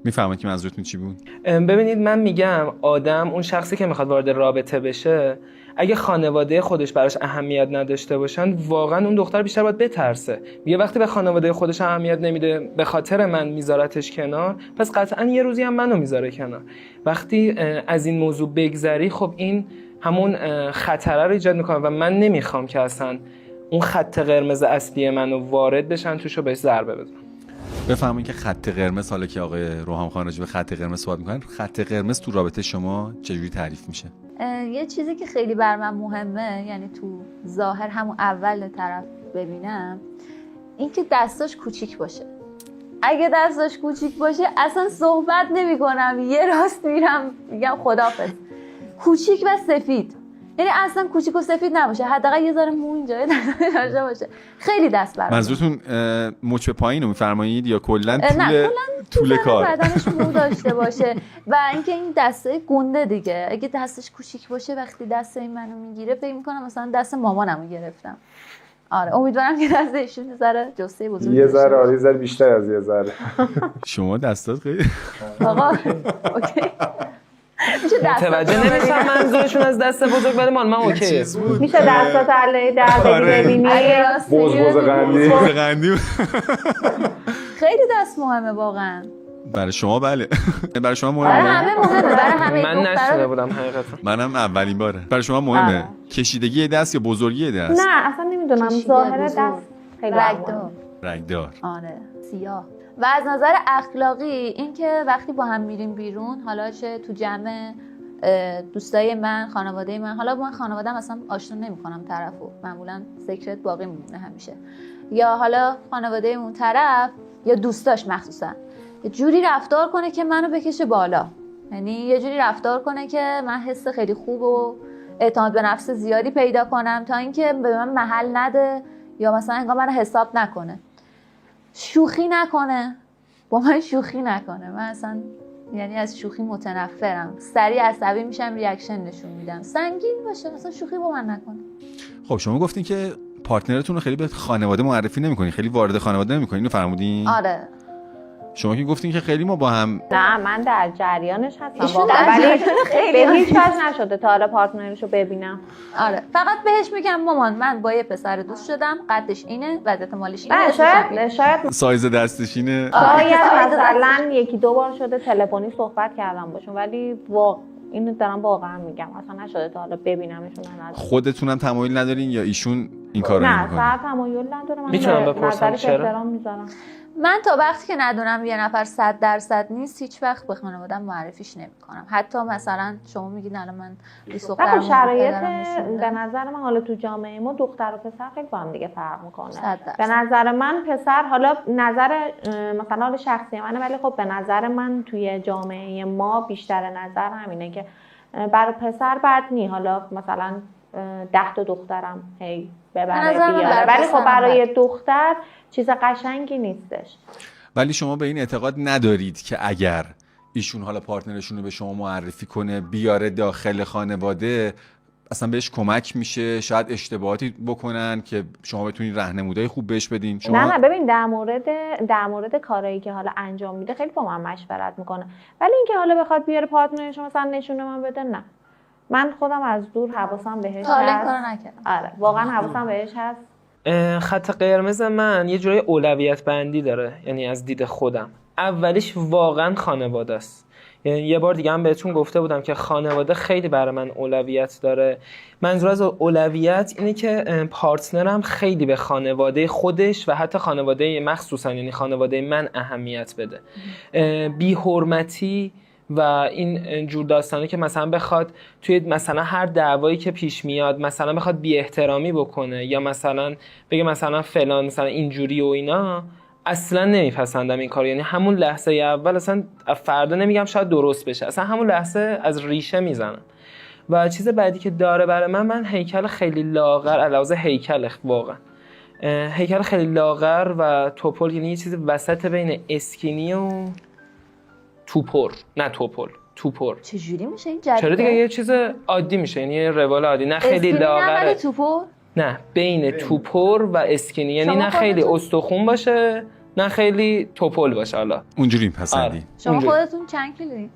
میفهمید که منظورتون چی بود؟ ببینید من میگم آدم، اون شخصی که میخواد وارد رابطه بشه، اگه خانواده خودش براش اهمیت نداشته باشن، واقعا اون دختر بیشتر باید بترسه. یه وقتی به خانواده خودش اهمیت نمیده، به خاطر من میذارتش کنار، پس قطعا یه روزی هم منو میذاره کنار. وقتی از این موضوع بگذری، خب این همون خطره رو ایجاد میکنه و من نمیخوام که اصلا اون خط قرمز اصلی منو وارد بشن توشو بهش ضربه بزنن. بفهمید که خط قرمز، حالا که آقای روحام خان راجع به خط قرمز صحبت میکنن، خط قرمز تو رابطه شما چجوری تعریف میشه؟ یه چیزی که خیلی بر من مهمه، یعنی تو ظاهر همون اول طرف ببینم، این که دستاش کوچیک باشه. اگه دستاش کوچیک باشه اصلا صحبت نمی کنم، یه راست میرم میگم خداحافظ. کوچیک و سفید، یعنی اصلا کوچیک و سفید نباشه، حداقل یه ذره مو اینجا داشته باشه. خیلی دست برم. منظورتون مچ به پایین رو میفرمایید یا کلا طول کار؟ بدنش مو داشته باشه و اینکه این دسته گنده دیگه. اگه دستش کوچیک باشه وقتی دست این منو میگیره فکر میکنم مثلا دست مامانمو گرفتم. آره امیدوارم که دست ایشون یه ذره جسته بزرگ یه ذره، آره یه ذره بیشتر از یه ذره. شما دستات خیلی آقا اوکی. متوجه نمیشم منظورشون از دست بزرگ، ولی من اوکیه. میشه دستات علی در ببینی؟ بوز قندی. خیلی دست مهمه واقعا. برای شما بله. برای شما برای مهمه. همه مهمه، برای همه. من نشنیده بودم حقیقتا. منم اولین باره. برای شما مهمه آره. کشیدگی دست یا بزرگی دست؟ نه اصلا نمیدونم، ظاهر دست خیلی رگدار. رنگدار. آره سیاه. و از نظر اخلاقی اینکه وقتی با هم میریم بیرون، حالا چه تو جمع دوستای من، خانواده من، حالا من خانواده‌ام اصلا آشنا نمی‌کنم طرفو، معمولا سیکرت باقی میمونه همیشه، یا حالا خانواده اون طرف یا دوستاش مخصوصا یه جوری رفتار کنه که منو بکشه بالا، یعنی یه جوری رفتار کنه که من حس خیلی خوب و اعتماد به نفس زیادی پیدا کنم، تا اینکه به من محل نده یا مثلا انگار منو حساب نکنه، شوخی نکنه با من، شوخی نکنه. من اصلا یعنی از شوخی متنفرم، سریع عصبی میشم، ریاکشن نشون میدم، سنگین باشه، اصلا شوخی با من نکنه. خب شما گفتین که پارتنرتون رو خیلی به خانواده معرفی نمی‌کنین، خیلی وارد خانواده نمی‌کنین، اینو فرمودین؟ آره. شما که گفتین که خیلی ما با هم. نه من در جریانش هستم ایشون واقعا، در ولی جریان خیلی به هیچ وجه نشده تا حالا پارتنرشو ببینم. آره فقط بهش میگم مامان من با یه پسر دوست شدم، قدش اینه، وضعیت مالیش اینه. نه شاید سایز دستش اینه. شاید مثلا یکی دو بار شده تلفنی صحبت کردم باشون، ولی اینو دارم واقعا میگم اصلا نشده تا حالا ببینمشون. خودتونم تمایل ندارین یا ایشون این کارو نمی‌کنه؟ نه تمایل نداره. من میتونم بپرسم چرا؟ احترام میذارم. من تا وقتی که ندونم یه نفر 100% نیست، هیچ وقت به خانواده‌ام معرفیش نمی‌کنم. حتی مثلا شما میگید الان من دوست دخترم شرایط به نظر من حالا تو جامعه ما دختر و پسر خیلی با هم دیگه فرق میکنه. به نظر من پسر، حالا نظر مثلا حالا شخصی منه، ولی خب به نظر من توی جامعه ما بیشتر نظر همینه که برای پسر بد نی حالا مثلا 10 تا دخترم هی ببره بیاره، ولی خب برای دختر چیز قشنگی نیستش. ولی شما به این اعتقاد ندارید که اگر ایشون حالا پارتنرشون رو به شما معرفی کنه بیاره داخل خانواده اصلا بهش کمک میشه، شاید اشتباهاتی بکنن که شما بتونید راهنمودی خوب بهش بدین؟ شما نه ببین در مورد کارهایی که حالا انجام میده خیلی با من مشورت میکنه، ولی اینکه حالا بخواد بیاره پارتنرش مثلا نشونه من بده، نه من خودم از دور حواسم بهش تا الان هست. کارو نکردم. آره واقعا حواسم بهش هست. خط قرمز من یه جوری اولویت بندی داره، یعنی از دید خودم اولیش واقعا خانواده است. یعنی یه بار دیگه هم بهتون گفته بودم که خانواده خیلی برای من اولویت داره. منظور از اولویت اینه که پارتنرم خیلی به خانواده خودش و حتی خانواده مخصوصا یعنی خانواده من اهمیت بده. بی حرمتی و این جور داستانه که مثلا بخواد توی مثلا هر دعوایی که پیش میاد مثلا بخواد بی احترامی بکنه یا مثلا بگه مثلا فلان مثلا اینجوری و اینا، اصلا نمیپسندم این کار. یعنی همون لحظه اول اصلا فردا نمیگم شاید درست بشه، اصلا همون لحظه از ریشه میزنم. و چیز بعدی که داره برای من هیکل خیلی لاغر، علاوه هیکل واقعا هیکل خیلی لاغر و توپل، یعنی یه چیز وسط بین اسکینی و توپر، نه توپل، توپر. چجوری میشه این جدیده؟ چرا دیگه یه چیز عادی میشه، یعنی یه روال عادی، نه خیلی لاغره. اسکینی توپر؟ نه بین توپر و اسکینی، یعنی نه خیلی استخون باشه نه خیلی توپل باشه. حالا اونجوری پسندی؟ شما خودتون چند کیلویی؟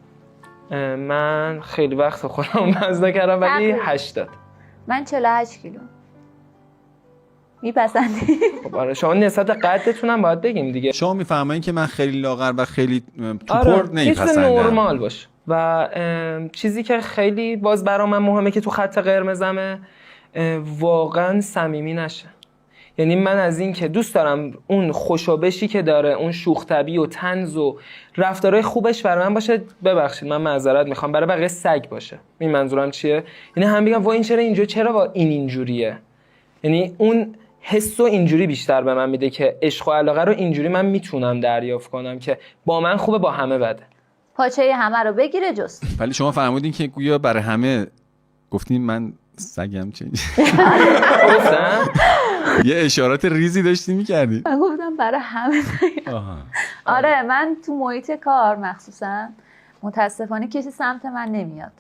من خیلی وقت خودم وزن کردم ولی 80. من 48 کیلو. میپسندی؟ خب آره شما نسبت قدتون هم باید بگیم دیگه. شما میفهمین که من خیلی لاغر و خیلی توپر آره، نمیپسندم. چیز نرمال باشه. و چیزی که خیلی باز برام مهمه که تو خط قرمزمه واقعا صمیمی نشه. یعنی من از این که دوست دارم اون خوشابشی که داره، اون شوخ طبعی و طنز و رفتارهای خوبش برای من باشه، ببخشید من معذرت میخوام، برای بقیه سگ باشه. این منظورم چیه؟ یعنی هم بگم وا این چرا اینجوری، چرا وا این اینجوریه. یعنی اون حسو اینجوری بیشتر به من میده که عشق و علاقه رو اینجوری من میتونم دریافت کنم که با من خوبه با همه بده. پاچه همه رو بگیره جست. ولی شما فرمودین که گویا برای همه گفتین من سگم چه گفتم یه اشارات ریزی داشتی میکردی. من گفتم برای همه. آره من تو محیط کار مخصوصا متاسفانه کسی سمت من نمیاد.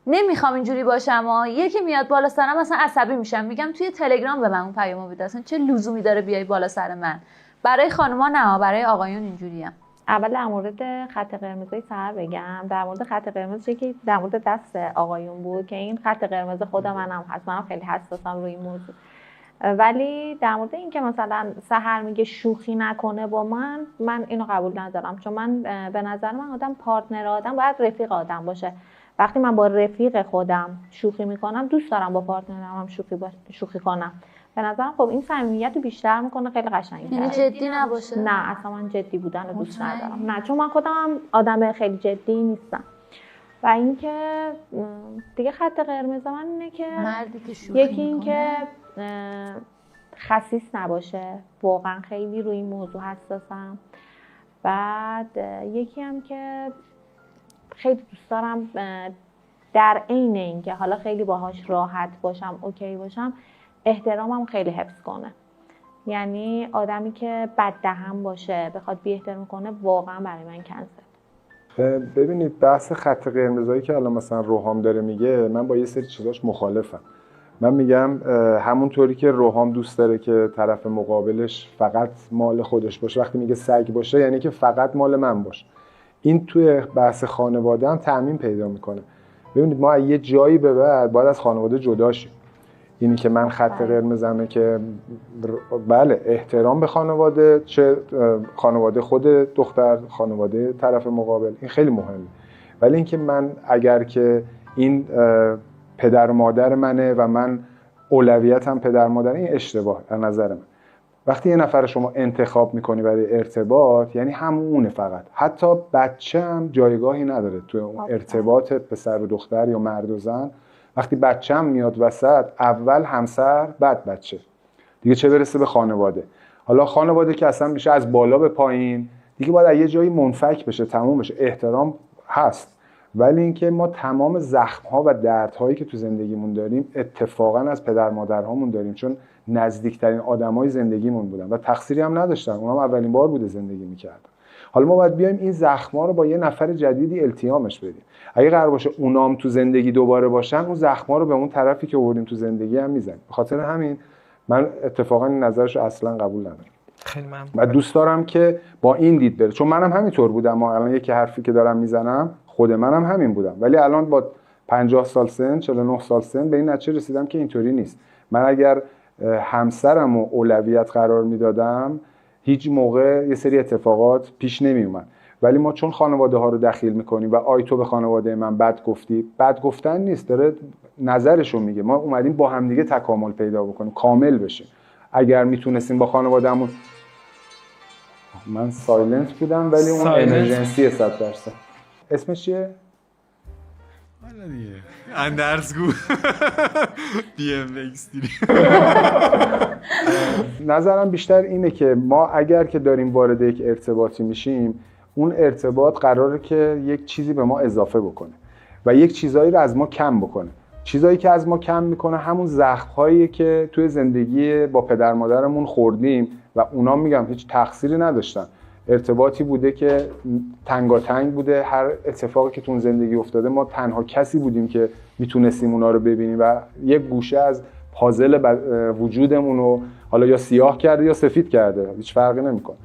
نمیخوام اینجوری باشم یکی میاد بالا سرم مثلا عصبی میشم، میگم توی تلگرام به من اون پیامو بده، اصلا چه لزومی داره بیای بالا سر من. برای خانوما نه، برای آقایون اینجوریم. اول در مورد خط قرمزای سر بگم. در مورد خط قرمز که در مورد دست آقایون بود که این خط قرمز خود منم هست، منم خیلی حساسم روی این موضوع. ولی در مورد این که مثلا سحر میگه شوخی نکنه با من اینو قبول ندارم، چون من به نظر من آدم پارتنر آدم باید رفیق آدم باشه. وقتی من با رفیق خودم شوخی میکنم دوست دارم با پارتنرم هم شوخی کنم. به نظرم خب این صمیمیت رو بیشتر میکنه، خیلی قشنگه. یعنی جدی نباشه؟ نه اصلا من جدی بودن رو دوست ندارم. نه چون من خودم آدم خیلی جدی نیستم. و اینکه دیگه خط قرمز من اینه که مردی که شوخی یکی اینکه خسیس نباشه، واقعا خیلی روی این موضوع حساسم. بعد یکی هم که خیلی دوست دارم در عین اینکه حالا خیلی باهاش راحت باشم، اوکی باشم، احترامم خیلی حفظ کنه. یعنی آدمی که بد دهن باشه، بخواد بی احترام کنه، واقعا برای من کنسل. ببینید بحث خط قرمزایی که الان مثلا روحام داره میگه، من با یه سری چیزاش مخالفم. من میگم همونطوری که روحام دوست داره که طرف مقابلش فقط مال خودش باشه، وقتی میگه سگ باشه یعنی که فقط مال من باشه. این توی بحث خانواده هم تعمیم پیدا میکنه. ببینید ما از یه جایی به بعد باید از خانواده جدا شیم. اینی که من خط قرمزمه که بله احترام به خانواده، چه خانواده خود دختر، خانواده طرف مقابل، این خیلی مهمه. ولی اینکه من اگر که این پدر و مادر منه و من اولویتم پدر مادر، این اشتباه در نظر من. وقتی یه نفر شما انتخاب میکنی برای ارتباط یعنی همونه فقط. حتی بچه هم جایگاهی نداره تو ارتباط پسر و دختر یا مرد و زن. وقتی بچه هم میاد وسط، اول همسر بعد بچه، دیگه چه برسه به خانواده. حالا خانواده که اصلا میشه از بالا به پایین، دیگه باید از یه جایی منفک بشه، تموم بشه. احترام هست، ولی اینکه ما تمام زخم‌ها و دردهایی که تو زندگیمون داریم اتفاقا از پدر مادرهامون داریم، چون نزدیکترین آدمای زندگیمون بودن و تقصیری هم نداشتن، اونام اولین بار بوده زندگی می‌کردن. حالا ما باید بیایم این زخم‌ها رو با یه نفر جدیدی التیامش بدیم. اگه قرار باشه اونام تو زندگی دوباره باشن، اون زخم‌ها رو به اون طرفی که آوردیم تو زندگی هم میزنیم. به خاطر همین من اتفاقا این نظرش رو اصلا قبول ندارم. خیلی ممنون. و دوست دارم که با این دید بره، چون منم همینطور بودم. الان یکی حرفی که دارم میزنم خود منم همین بودم، ولی الان با 50 سال سن، 49 سال سن به این نتیجه رسیدم که اینطوری نیست. من اگر همسرم رو اولویت قرار میدادم هیچ موقع یه سری اتفاقات پیش نمی اومد. ولی ما چون خانواده ها رو دخیل میکنیم و آی تو به خانواده من بد گفتی، بد گفتن نیست، داره نظرشو میگه. ما اومدیم با همدیگه تکامل پیدا بکنیم، کامل بشه. اگر میتونستیم با خانوادهمون، من سایلنت بودم ولی اون امرجنسی 100%. اسمش چیه؟ حالا دیگه اندرزگو BMX نظرم بیشتر اینه که ما اگر که داریم وارد یک ارتباطی میشیم، اون ارتباط قراره که یک چیزی به ما اضافه بکنه و یک چیزایی رو از ما کم بکنه. چیزایی که از ما کم میکنه همون زخم‌هاییه که توی زندگی با پدر مادرمون خوردیم و اونا میگم هیچ تقصیری نداشتن. ارتباطی بوده که تنگاتنگ بوده، هر اتفاقی که تو زندگی افتاده ما تنها کسی بودیم که میتونستیم اونا رو ببینیم و یک گوشه از پازل وجودمون رو حالا یا سیاه کرده یا سفید کرده، هیچ فرقی نمیکنه.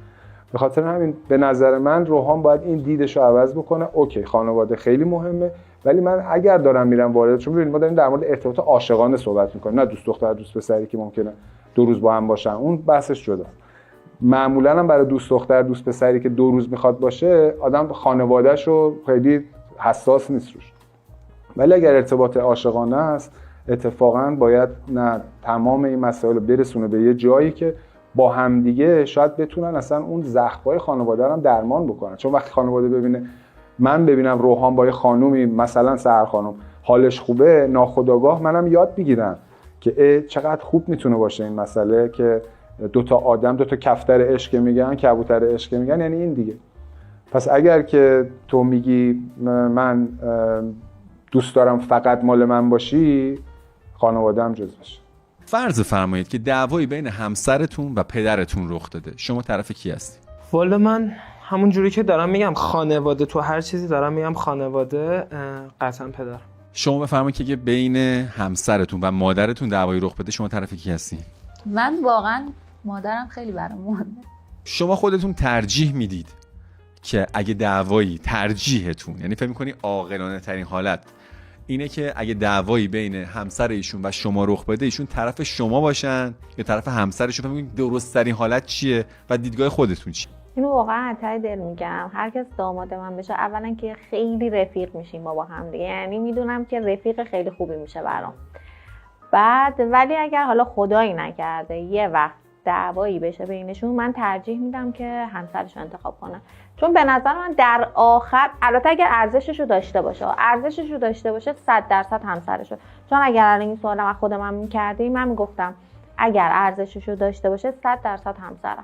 به خاطر همین به نظر من روحان باید این دیدش رو عوض بکنه. اوکی خانواده خیلی مهمه، ولی من اگر دارم میرم وارد، چون ببینید ما داریم در مورد ارتباط عاشقانه صحبت میکنیم، نه دوست دختر دوست پسری که ممکنه 2 روز با هم باشن، اون بحثش جداست. معمولا هم برای دوست دختر دوست پسری که 2 روز میخواد باشه، آدم خانواده‌ش رو خیلی حساس نیست روش. ولی اگر ارتباط عاشقانه است، اتفاقا باید نه تمام این مسائل رو برسونه به یه جایی که با همدیگه شاید بتونن اصلا اون زخم‌های خانواده رو هم درمان بکنن. چون وقتی خانواده ببینه، من ببینم روحان با یه خانومی مثلا سحر خانم حالش خوبه، ناخودآگاه منم یاد میگیرم که چقدر خوب میتونه باشه این مسئله که 2 تا آدم 2 تا کفتر عشق میگن، کبوتر عشق میگن، یعنی این دیگه. پس اگر که تو میگی من دوست دارم فقط مال من باشی، خانواده‌ام جزوش. فرض فرمایید که دعوایی بین همسرتون و پدرتون رخ داده، شما طرف کی هستی؟ والا من همون جوری که دارم میگم خانواده، تو هر چیزی دارم میگم خانواده، قطعا پدر. شما بفرمایید که بین همسرتون و مادرتون دعوایی رخ بده، شما طرف کی هستی؟ من واقعا مادرم خیلی برام مهمه. شما خودتون ترجیح میدید که اگه دعوایی، ترجیحتون یعنی فکر می‌کنی عاقلانه ترین حالت اینه که اگه دعوایی بین همسر ایشون و شما رخ بده، ایشون طرف شما باشن یا طرف همسرشون؟ فکر می‌کنید درست ترین حالت چیه و دیدگاه خودتون چیه؟ اینو واقعا از ته دل میگم، هر کس داماد من بشه اولا که خیلی رفیق میشیم ما با هم دیگه، یعنی میدونم که رفیق خیلی خوبی میشه برام. بعد ولی اگر حالا خدایی نکرده یه وقت دعوایی بشه بینشون، من ترجیح میدم که همسرش رو انتخاب کنه. چون به نظر من در آخر، البته اگر ارزشش رو داشته باشه 100% همسرش رو. چون اگر الان این سوالم از خود من میکردی، من میگفتم اگر ارزشش رو داشته باشه 100% همسرم.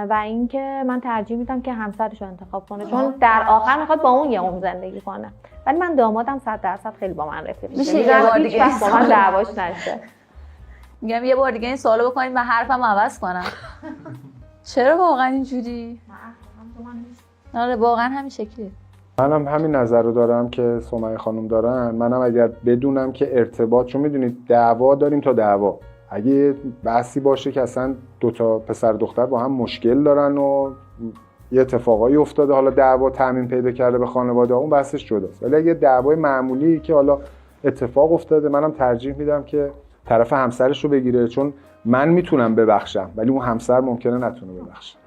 و اینکه من ترجیح میدم که همسرش رو انتخاب کنه، چون در آخر میخواد با اون یه عمر زندگی کنه. ولی من دامادم 100% خیلی با من رفیق میشه، یه بار دیگه با من دعواش نشه. میگم یه بار دیگه این سوالو بکنید من حرفم عوض کنم. چرا واقعا اینجوری؟ آره واقعا همین شکلیه. منم همین نظر رو دارم که سمیه خانم دارن. منم اگر بدونم که ارتباط، چون میدونید دعوا داریم تا دعوا، اگه بحثی باشه که اصلا 2 تا پسر دختر با هم مشکل دارن و یه اتفاقایی افتاده، حالا دعوا تعمیم پیدا کرده به خانواده، اون بحثش جداست. ولی اگه دعوای معمولی که حالا اتفاق افتاده، منم ترجیح میدم که طرف همسرش رو بگیره، چون من میتونم ببخشم ولی اون همسر ممکنه نتونه ببخشه.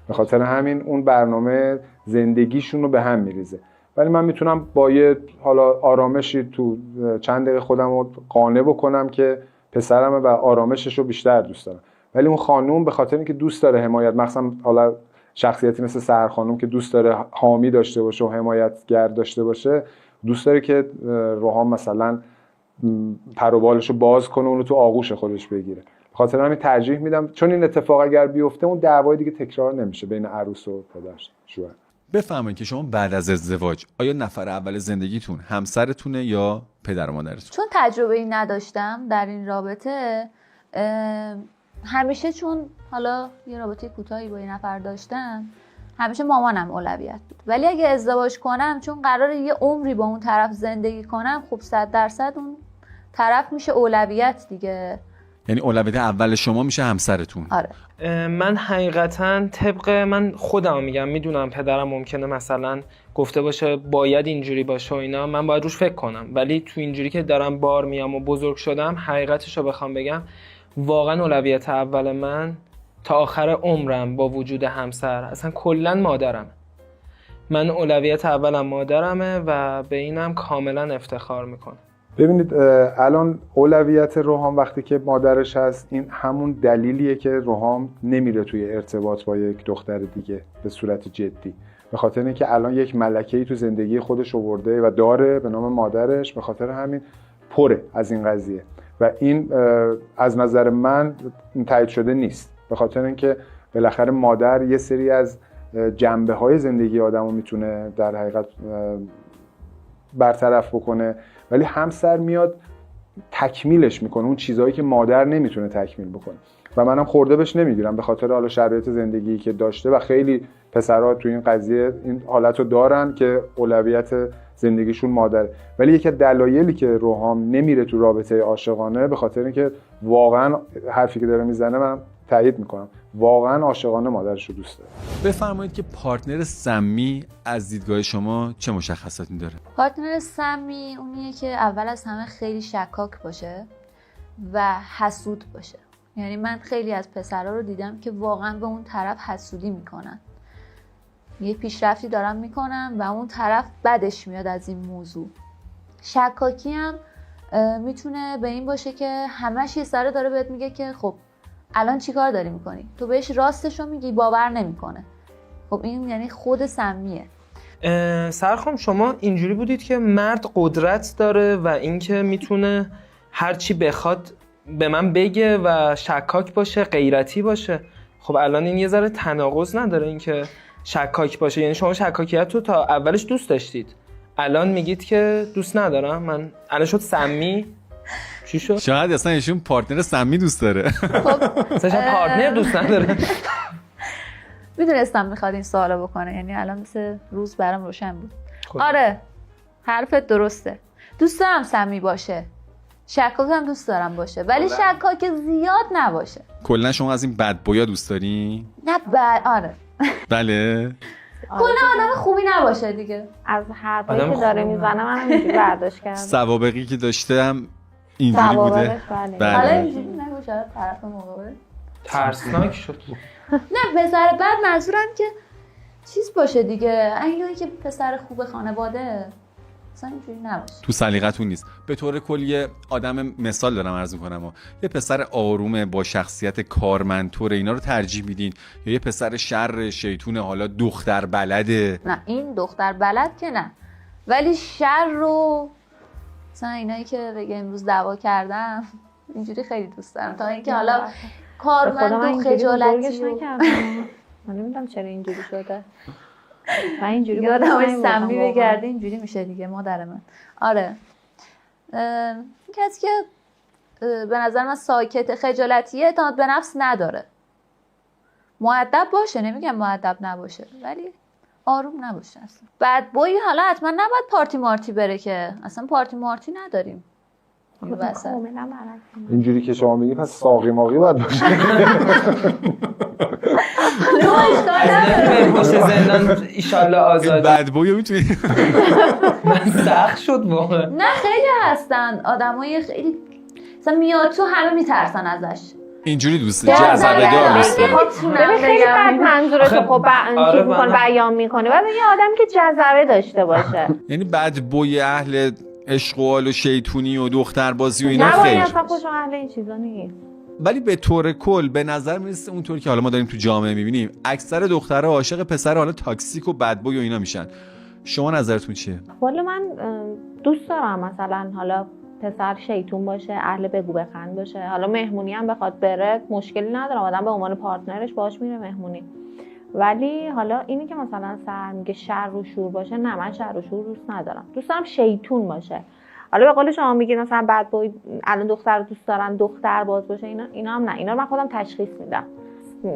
به خاطر همین اون برنامه زندگیشون رو به هم میریزه. ولی من میتونم با یه حالا آرامشی تو چند دقیقه خودم رو قانع بکنم که پسرمه و آرامشش رو بیشتر دوست دارم. ولی اون خانوم به خاطر اینکه دوست داره حمایت، مثلا حالا شخصیتی مثل سحر خانوم که دوست داره حامی داشته باشه و حمایتگر داشته باشه، دوست داره که روحان مثلا پر و بالشو باز کنه، اونو تو آغوش خودش بگیره. به خاطر همین ترجیح میدم، چون این اتفاق اگر بیفته اون دعوای دیگه تکرار نمیشه بین عروس و پدرش شوهر. بفهمید که شما بعد از ازدواج آیا نفر اول زندگیتون همسرتونه یا پدر و مادرتون؟ چون تجربه ای نداشتم در این رابطه، همیشه چون حالا یه رابطه کوتاهی با یه نفر داشتم، همیشه مامانم اولویت بود. ولی اگه ازدواج کنم، چون قراره یه عمری با اون طرف زندگی کنم، خب 100% اون طرف میشه اولویت دیگه. یعنی اولویت اول شما میشه همسرتون. آره. من حقیقتا طبق من خودم میگم، میدونم پدرم ممکنه مثلا گفته باشه باید اینجوری باشه و اینا، من باید روش فکر کنم، ولی تو اینجوری که دارم بار میام و بزرگ شدم، حقیقتش رو بخوام بگم واقعا اولویت اول من تا آخر عمرم با وجود همسر اصلا کلا مادرم. من اولویت اولم مادرمه و به اینم کاملا افتخار میکنم. ببینید الان اولویت روحام وقتی که مادرش هست، این همون دلیلیه که روحام نمیره توی ارتباط با یک دختر دیگه به صورت جدی، به خاطر اینکه الان یک ملکه‌ای تو زندگی خودش آورده و داره به نام مادرش، به خاطر همین پره از این قضیه و این از نظر من تایید شده نیست، به خاطر اینکه بالاخره مادر یه سری از جنبه‌های زندگی آدمو میتونه در حقیقت برطرف بکنه، ولی همسر میاد تکمیلش میکنه، اون چیزهایی که مادر نمیتونه تکمیل بکنه و منم خورده بهش نمیگیرم به خاطر حالا شرایط زندگی که داشته و خیلی پسرها تو این قضیه این حالت رو دارن که اولویت زندگیشون مادره. ولی یکی از دلایلی که روحام نمیره تو رابطه عاشقانه به خاطر اینکه واقعا حرفی که داره میزنه من تایید میکنم، واقعا عاشقانه مادرش رو دوست داره. بفرمایید که پارتنر سمی از دیدگاه شما چه مشخصاتی داره؟ پارتنر سمی اونیه که اول از همه خیلی شکاک باشه و حسود باشه. یعنی من خیلی از پسرها رو دیدم که واقعا به اون طرف حسودی میکنن، یه پیشرفتی دارن میکنن و اون طرف بدش میاد از این موضوع. شکاکی هم میتونه به این باشه که همش یه سره داره بهت میگه که خب الان چی کار داری میکنی؟ تو بهش راستشو میگی باور نمیکنه. خب این یعنی خود سمیه. سرخام شما اینجوری بودید که مرد قدرت داره و اینکه میتونه هر چی بخواد به من بگه و شکاک باشه، غیرتی باشه. خب الان این یه ذره تناقض نداره اینکه شکاک باشه؟ یعنی شما شکاکیت رو تا اولش دوست داشتید، الان میگید که دوست ندارم، من الان شد سمی. چی شد؟ شاید اصلا ایشون پارتنر سمی دوست داره. خب اصلا پارتنر دوست نداره. میدونستم میخواد این سوالو بکنه، یعنی الان مثل روز برام روشن بود. آره حرفت درسته، دوست دارم سمی باشه، شکاک هم دوست دارم باشه، ولی شکاک زیاد نباشه. کلا شما از این بد بویا دوست دارین؟ نه آره بله. کلا آدم خوبی نباشه دیگه. از حرفایی که داره میزنه منم اینجوری برداشت کردم. سوابقی که داشتم اینجوری بوده. بله. حالا اینجوری نگو شاید طرف مقابل ترسناک شد. نه پسر بعد منظورم که چیز باشه دیگه، اگه که پسر خوب خانواده اصلا اینجوری نباشه. تو سلیقتون نیست. به طور کل یه آدم مثال دارم عرض می‌کنم و یه پسر آرومه با شخصیت کارمندتور اینا رو ترجیح میدین یا یه پسر شر شیطون حالا دختر بلده؟ نه این دختر بلد که نه، ولی شر رو مثلا اینایی که بگه امروز دعوا کردم اینجوری خیلی دوست دارم تا اینکه حالا کارمند و خجالتی من نمیدونم چرا اینجوری شده. من اینجوری یادم سمی بگرده اینجوری میشه دیگه مادر من. آره کسی که به نظر من ساکت، خجالتیه، اعتماد به نفس نداره، مؤدب باشه، نمیگم مؤدب نباشه ولی آروم نباشه اصلا. بعد بوی حالا حتما نباید پارتی مارتی بره که اصلا پارتی مارتی نداریم. اینجوری که شما میگی پس ساقی ماقی باید باشه. باشه زندان ایشالله آزادی. بد بویا میتونی. من سخت شد واقعا. نه خیلی هستن آدمای خیلی مثلا میاد تو همه میترسن ازش. اینجوری دوست جذابه دار دوست ببین خیلی بد منظورتو خب چیز میکنه بیان میکنه، ولی یه آدم که جذبه داشته باشه. یعنی بد بوی اهل عشق و حال و شیطونی و دختربازی و اینا خیر. خیر. نه اصلا خوشم اهل این چیزا نیست. ولی به طور کل به نظر میرسه اونطوری که حالا ما داریم تو جامعه میبینیم اکثر دخترها عاشق پسر حالا تاکسیک و بدبوی و اینا میشن. شما نظرتون چیه؟ والا من دوست دارم مثلا حالا پسر شیطون باشه، اهل بگو بخند باشه، حالا مهمونی هم بخواد بره مشکلی ندارم، آدم به عنوان پارتنرش باهاش میره مهمونی. ولی حالا اینی که مثلا سر میگه شر و شور باشه، نه من شر و شور دوست ندارم، دوست دارم شیطون باشه. حالا به قول شما میگید مثلا بد بوی الان دختر رو دوست دارن دختر باز باشه، اینا هم نه، اینا رو من خودم تشخیص میدم،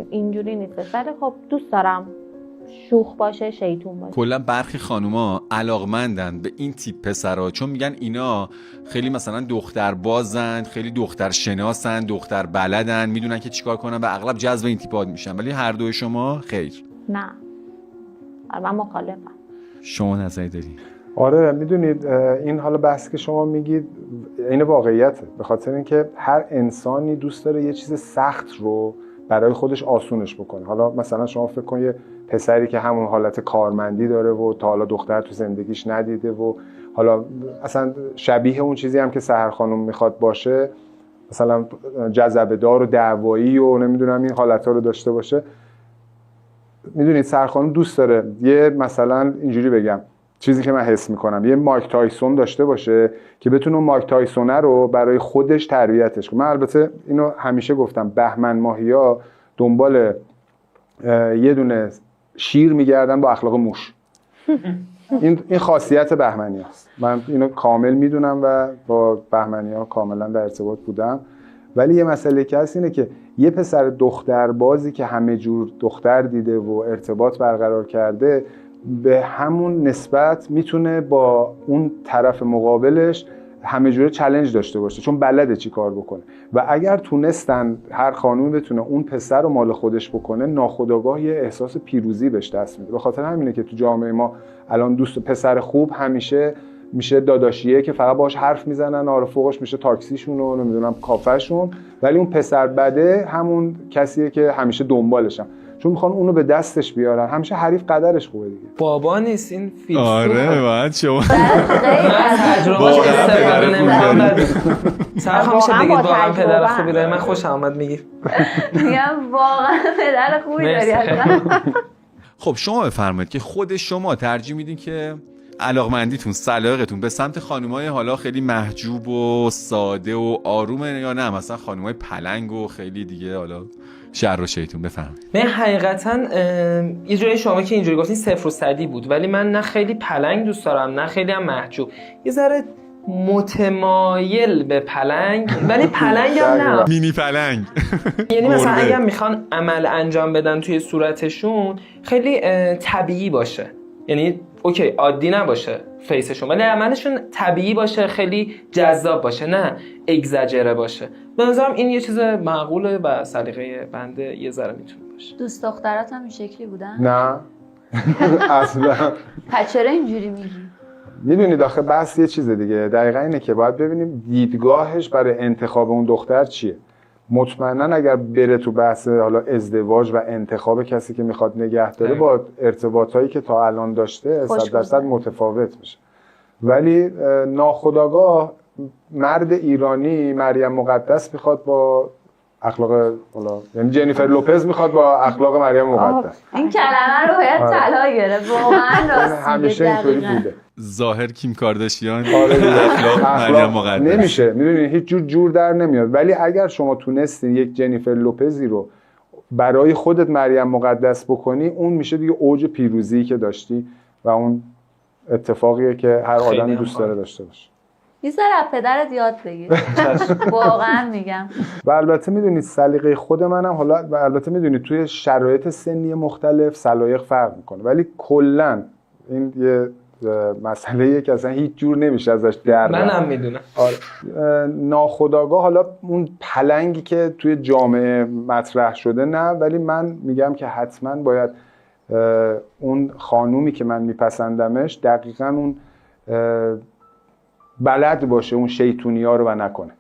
اینجوری نیست. ولی خب دوست دارم شوخ باشه، شیطون باشه. کلا برخی خانوما علاقمندن به این تیپ پسرا، چون میگن اینا خیلی مثلا دختر بازن، خیلی دختر شناسن، دختر بلدن، میدونن که چیکار کنن و اغلب جذب این تیپات میشن. ولی هر دوی شما خیر. نه من مخالفم. شما نظری داری؟ آره میدونید این حالا بحثی که شما میگید این واقعیته، به خاطر اینکه هر انسانی دوست داره یه چیز سخت رو برای خودش آسونش بکنه. حالا مثلا شما فکر کن یه پسری که همون حالت کارمندی داره و تا حالا دختر تو زندگیش ندیده و حالا اصلا شبیه اون چیزی هم که سحر خانم میخواد باشه، مثلا جذبه دار و دعوایی و نمیدونم این حالت‌ها رو داشته باشه. میدونید سحر خانم دوست داره یه مثلا اینجوری بگم، چیزی که من حس میکنم یه مایک تایسون داشته باشه که بتونه مایک تایسونه رو برای خودش تربیتش کنه. من البته اینو همیشه گفتم، بهمن ماهیا دنبال یه دونه شیر میگردن با اخلاق موش. این خاصیت بهمنی هست. من اینو کامل میدونم و با بهمنی ها کاملا در ارتباط بودم. ولی یه مسئله که هست اینه که یه پسر دختر بازی که همه جور دختر دیده و ارتباط برقرار کرده، به همون نسبت میتونه با اون طرف مقابلش همه جوره چالش داشته باشه، چون بلده چی کار بکنه. و اگر تونستن هر خانومی بتونه اون پسر رو مال خودش بکنه، ناخودآگاه یه احساس پیروزی بهش دست میده. به خاطر همینه که تو جامعه ما الان دوست پسر خوب همیشه میشه داداشیه که فقط باهاش حرف میزنن، آره فوقش میشه تاکسیشون و نمیدونم کافهشون، ولی اون پسر بده همون کسیه که همیشه دنبالشن، چون میخوان اونو به دستش بیارن. همیشه حریف قدرش خوبه دیگه. بابا نیست این فیلسوفه. آره باید شما تجربه‌اش استفاده نمی‌کنم. سرخ همیشه بگید واقعا پدر خوبی داری. من خوشم اومد میگی. میگم واقعا پدر خوبی داری اصلا. خب شما بفرمایید که خود شما ترجیح میدین که علاقمندیتون، سلاقتون به سمت خانم‌های حالا خیلی محجوب و ساده و آرومه، یا نه مثلا خانم‌های پلنگ و خیلی دیگه حالا شر و شیطون؟ بفرمایید. من حقیقتا یه جوری شما که اینجوری گفتین 0 و 100 بود، ولی من نه خیلی پلنگ دوست دارم نه خیلی هم محجوب، یه ذره متمایل به پلنگ، ولی پلنگ هم نه مینی پلنگ. یعنی مثلا اگر میخوان عمل انجام بدن توی صورتشون خیلی طبیعی باشه، یعنی اوکی عادی نباشه فیسشون، ولی عملشون طبیعی باشه، خیلی جذاب باشه، نه اگزاجره باشه. به نظرم این یه چیز معقوله و سلیقه بنده یه ذره میتونه باشه. دوست دخترات هم این شکلی بودن؟ نه اصلا. پس چرا اینجوری میگی؟ میدونید آخه بحث یه چیز دیگه، دقیقا اینه که باید ببینیم دیدگاهش برای انتخاب اون دختر چیه. مطمئنا اگر بره تو بحث حالا ازدواج و انتخاب کسی که میخواد نگه داره، با ارتباطایی که تا الان داشته 100% متفاوت میشه. ولی ناخودآگاه مرد ایرانی مریم مقدس میخواد با اخلاق حالا، یعنی جنیفر لوپز میخواد با اخلاق مریم مقدس. این کلمه رو باید طلا گرفت، واقعا راستی. همیشه اینطوری بوده. ظاهر کیم کارداشیان، آره اخلاق مریم مقدس. نمیشه، میدونید هیچ جور در نمیاد. ولی اگر شما تونستین یک جنیفر لوپزی رو برای خودت مریم مقدس بکنی، اون میشه دیگه اوج پیروزی که داشتی و اون اتفاقیه که هر آدمی دوست داره داشته باشه. یه ذره از پدرت یاد بگیر. واقعا میگم. و البته میدونید سلیقه خود منم حالا، و البته میدونید توی شرایط سنی مختلف سلایق فرق میکنه، ولی کلا این یه مسئله‌ایه که اصلا هیچ جور نمیشه ازش در رفت. منم میدونم. آره. ناخودآگاه حالا اون پلنگی که توی جامعه مطرح شده نه، ولی من میگم که حتما باید اون خانومی که من میپسندمش دقیقاً اون بلد باشه اون شیطونی‌ها رو و نکنه،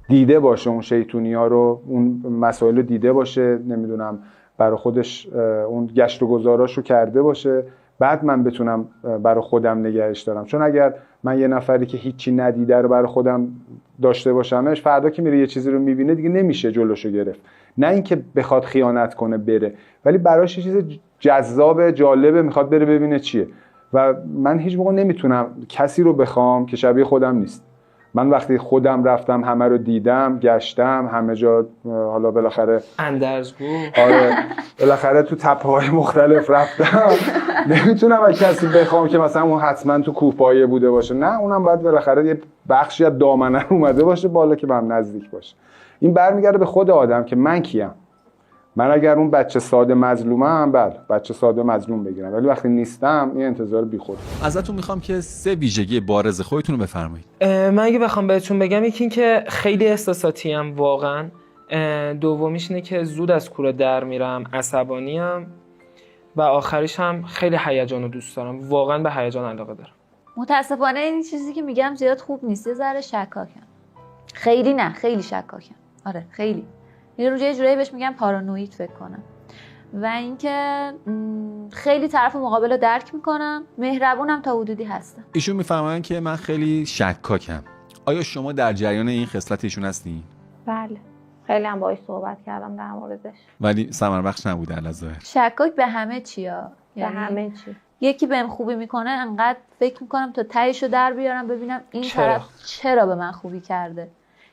دیده باشه اون شیطونی‌ها رو، اون مسائل رو دیده باشه، نمیدونم برای خودش اون گشت و گذاراش رو کرده باشه، بعد من بتونم برای خودم نگهش دارم. چون اگر من یه نفری که هیچی ندیده رو برای خودم داشته باشمش، فردا که میره یه چیزی رو میبینه دیگه نمیشه جلوشو گرفت. نه اینکه بخواد خیانت کنه بره، ولی براش یه چیز جذاب جالبه، میخواد بره ببینه چیه. و من هیچ موقع نمیتونم کسی رو بخوام که شبیه خودم نیست. من وقتی خودم رفتم همه رو دیدم، گشتم همه جا، حالا بالاخره اندرزگو، آره بالاخره تو تپه‌های مختلف رفتم، نمیتونم از کسی بخوام که مثلا اون حتما تو کوهپایه بوده باشه. نه، اونم باید بالاخره یه بخشی از دامنه اومده باشه بالا که به هم نزدیک باشه. این برمیگرده به خود آدم که من کیم. من اگر اون بچه ساده مظلومم، بله بچه ساده مظلوم بگیرم، ولی وقتی نیستم این انتظار بیخود. ازتون میخوام که 3 ویژگی بارز خودتون رو بفرمایید. من اگه بخوام بهتون بگم، یکی این که خیلی احساساتی ام واقعا. دومیش اینه که زود از کوره در میرم، عصبانی ام، و آخریش هم خیلی هیجان رو دوست دارم، واقعا به هیجان علاقه دارم. متاسفانه این چیزی که میگم زیاد خوب نیست، یه ذره شکاکم. خیلی نه، خیلی شکاکم. آره خیلی. یه جورایی بهش میگم پارانوید فکر کنم. و اینکه خیلی طرف مقابل رو درک میکنم، مهربونم تا حدودی هستم. ایشون میفرمایند که من خیلی شکاکم. آیا شما در جریان این خصلت ایشون هستین؟ بله، خیلی هم باهاش صحبت کردم در موردش. ولی ثمر بخش نبوده الظاهر. شکاک به همه چیا، به همه چی. یکی بهم خوبی میکنه انقدر فکر میکنم تا تهیشو در بیارم ببینم این طرف چرا به من خوبی کرده.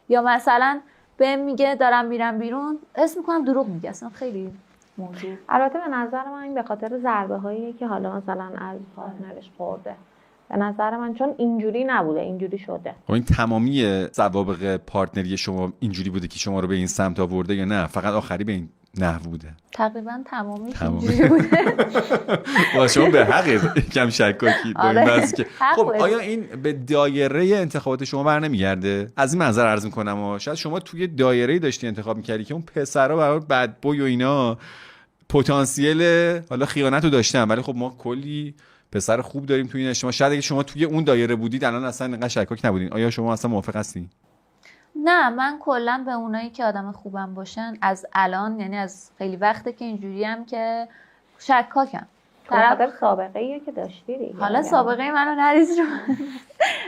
یا مثلا بهم میگه دارم میرم بیرون، حس میکنم دروغ میگه. اصلا خیلی موضوع. البته به نظر من این به خاطر ضربه هایی که حالا مثلا از پارتنرش خورده. به نظر من چون اینجوری نبوده، اینجوری شده. خب این تمامی سوابق پارتنری شما اینجوری بوده که شما رو به این سمت آورده یا نه فقط آخری به این نحو بوده؟ تقریبا تمامیش اینجوری بوده. شما به حق کم شکاکی. آره. خب آیا این به دایره انتخابات شما برنمیگرده؟ از این منظر عرض میکنم و شاید شما توی دایره‌ای داشتی انتخاب میکردی که اون پسرا برای بد بوی و اینا پتانسیل حالا خیانت رو داشتن، ولی خب ما کلی پسر خوب داریم توی این اجتماع. شاید اگه شما توی اون دایره بودید الان اصلا اینقدر شکاک نبودین. آیا شما اصلا موافق هستین؟ نه، من کلا به اونایی که آدم خوبم باشن از الان، یعنی از خیلی وقته که اینجوریم که شکاکم. طرف سابقه ایه که داشتی دیگه. حالا سابقه منو نریز رو.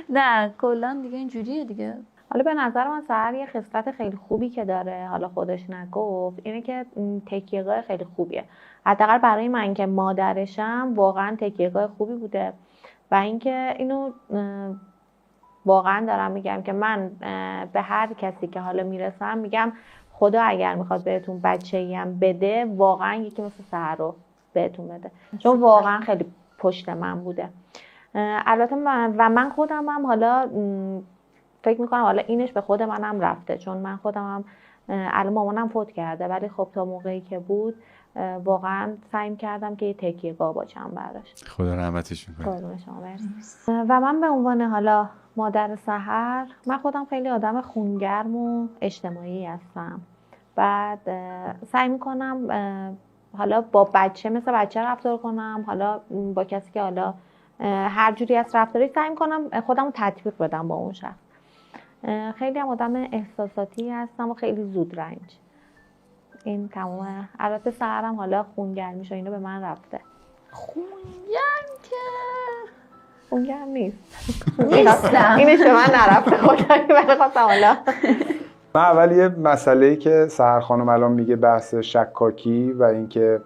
نه کلا دیگه اینجوریه دیگه. حالا به نظر من سحر یه خصلت خیلی خوبی که داره، حالا خودش نگفت، اینه که تکیه‌گاه خیلی خوبیه. حداقل برای من که مادرشم واقعا تکیه‌گاه خوبی بوده. و اینکه اینو واقعا دارم میگم که من به هر کسی که حالا میرسم میگم خدا اگر میخواد بهتون بچه‌ای هم بده، واقعا یکی مثل سحر رو بهتون بده، چون واقعا خیلی پشت من بوده. البته من خودم هم حالا فکر میکنم حالا اینش به خود منم رفته، چون من خودم هم الان مامانم فوت کرده، ولی خب تا موقعی که بود واقعا سعی کردم که یه تکیه‌گاه باشم براش. خدا رحمتش کنه. قربون شما برم. و من به عنوان حالا مادر سحر، من خودم خیلی آدم خونگرم و اجتماعی هستم. بعد سعی میکنم حالا با بچه مثل بچه رفتار کنم، حالا با کسی که حالا هر جوری از رفتاری سعی میکنم خودم رو تطبیق بدم با اون شخص. خیلی هم آدم احساساتی هستم و خیلی زود رنج. این تمامه. البته سحرم حالا خونگرمیش و اینو به من رفته. خونگرم نیست. اینش به من نرفته خدایی، ولی خواستم حالا. من اول یه مسئله‌ای که سحر خانم الان میگه بحث شکاکی و اینکه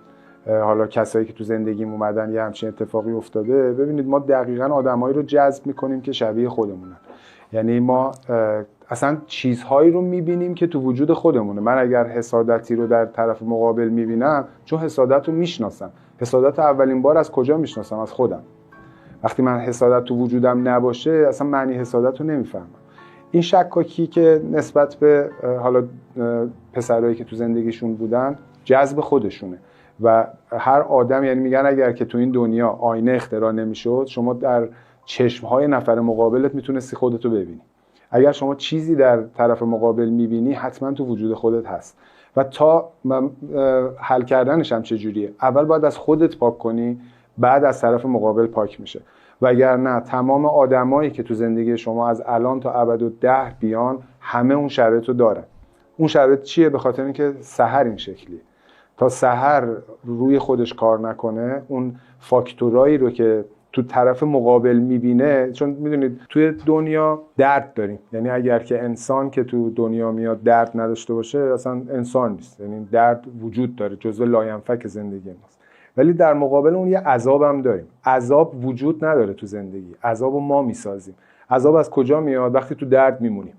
حالا کسایی که تو زندگیم اومدن یه همچین اتفاقی افتاده. ببینید ما دقیقاً آدمایی رو جذب میکنیم که شبیه خودمونن. یعنی ما اصلا چیزهایی رو میبینیم که تو وجود خودمونه. من اگر حسادتی رو در طرف مقابل میبینم، چون حسادت رو میشناسم. حسادت رو اولین بار از کجا میشناسم؟ از خودم. وقتی من حسادت تو وجودم نباشه اصلا معنی حسادت رو نمیفهمم. این شکاکی که نسبت به حالا پسرایی که تو زندگیشون بودن جذب خودشونه و هر آدم، یعنی میگن اگر که تو این دنیا آینه اختراع نمیشد، شما در چشمهای نفر مقابلت میتونستی خودتو ببینی. اگر شما چیزی در طرف مقابل میبینی حتما تو وجود خودت هست و تا حل کردنش هم چجوریه؟ اول باید از خودت پاک کنی، بعد از طرف مقابل پاک میشه. وگرنه تمام آدمایی که تو زندگی شما از الان تا ابدالدهر بیان همه اون شرایط رو دارن. اون شرایط چیه؟ به خاطر اینکه سحر این شکلیه. تا سحر روی خودش کار نکنه، اون فاکتورایی رو که تو طرف مقابل میبینه، چون میدونید توی دنیا درد داریم، یعنی اگر که انسان که تو دنیا میاد درد نداشته باشه اصلا انسان نیست، یعنی درد وجود داره، جزو لاینفک زندگی ماست. ولی در مقابل اون یه عذاب هم داریم. عذاب وجود نداره تو زندگی، عذابو ما میسازیم. عذاب از کجا میاد؟ وقتی تو درد میمونیم.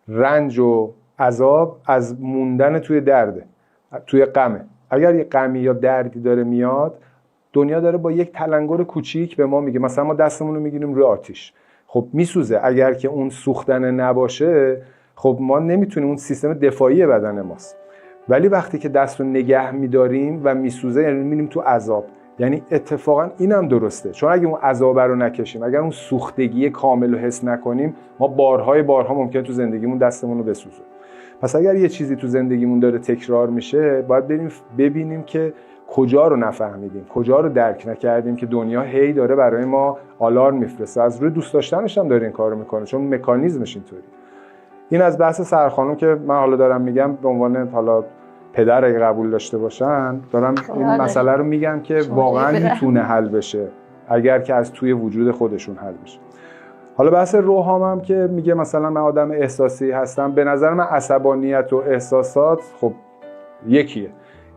رنج و عذاب از موندن توی درده، توی غمه. اگر یه غمی یا دردی داره میاد، دنیا داره با یک تلنگر کوچیک به ما میگه، مثلا ما دستمون رو میگیریم روی آتیش، خب میسوزه. اگر که اون سوختن نباشه، خب ما نمیتونیم، اون سیستم دفاعی بدن ماست. ولی وقتی که دست رو نگه می‌داریم و میسوزه یعنی می‌ریم تو عذاب. یعنی اتفاقا اینم درسته، چون اگه اون عذاب رو نکشیم، اگر اون سوختگی کامل رو حس نکنیم، ما بارها ممکن تو زندگیمون دستمون رو بسوزه. پس اگر یه چیزی تو زندگیمون داره تکرار میشه، باید بریم ببینیم که کجا رو نفهمیدیم، کجا رو درک نکردیم که دنیا هی داره برای ما آلارم میفرسته. از روی دوست داشتنش هم داره این کارو میکنه، چون مکانیزمش اینطوری. این از بحث سرخانم که من حالا دارم میگم به عنوان حالا پدر اگه قبول داشته باشن، دارم این مسئله رو میگم که واقعا میتونه حل بشه اگر که از توی وجود خودشون حل بشه. حالا بحث روحام هم که میگه مثلا من آدم احساسی هستم، به نظر من عصبانیت و احساسات خب یکیه.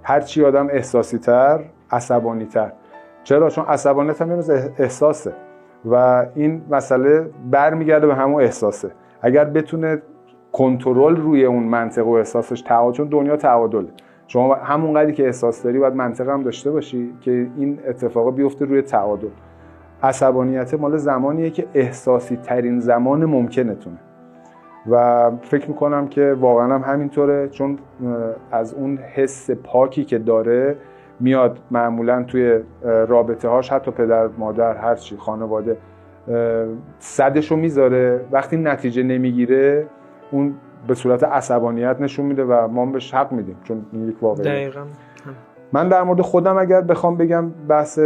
هرچی آدم احساسی تر عصبانی تر. چرا؟ چون عصبانیت هم احساسه و این مسئله برمیگرده به همون احساسه. اگر بتونه کنترل روی اون منطق و احساسش تعادل، چون دنیا تعادله، شما همون قدری که احساس داری باید منطق هم داشته باشی که این اتفاق بیفته روی تعادل. عصبانیت مال زمانیه که احساسی ترین زمان ممکنتونه و فکر میکنم که واقعا هم همینطوره، چون از اون حس پاکی که داره میاد معمولا توی رابطه هاش، حتی پدر مادر هرچی خانواده صدشو میذاره، وقتی نتیجه نمیگیره اون به صورت عصبانیت نشون میده و ما بهش حق میدیم، چون این یک واقعیه. دقیقاً. من در مورد خودم اگر بخوام بگم، بحث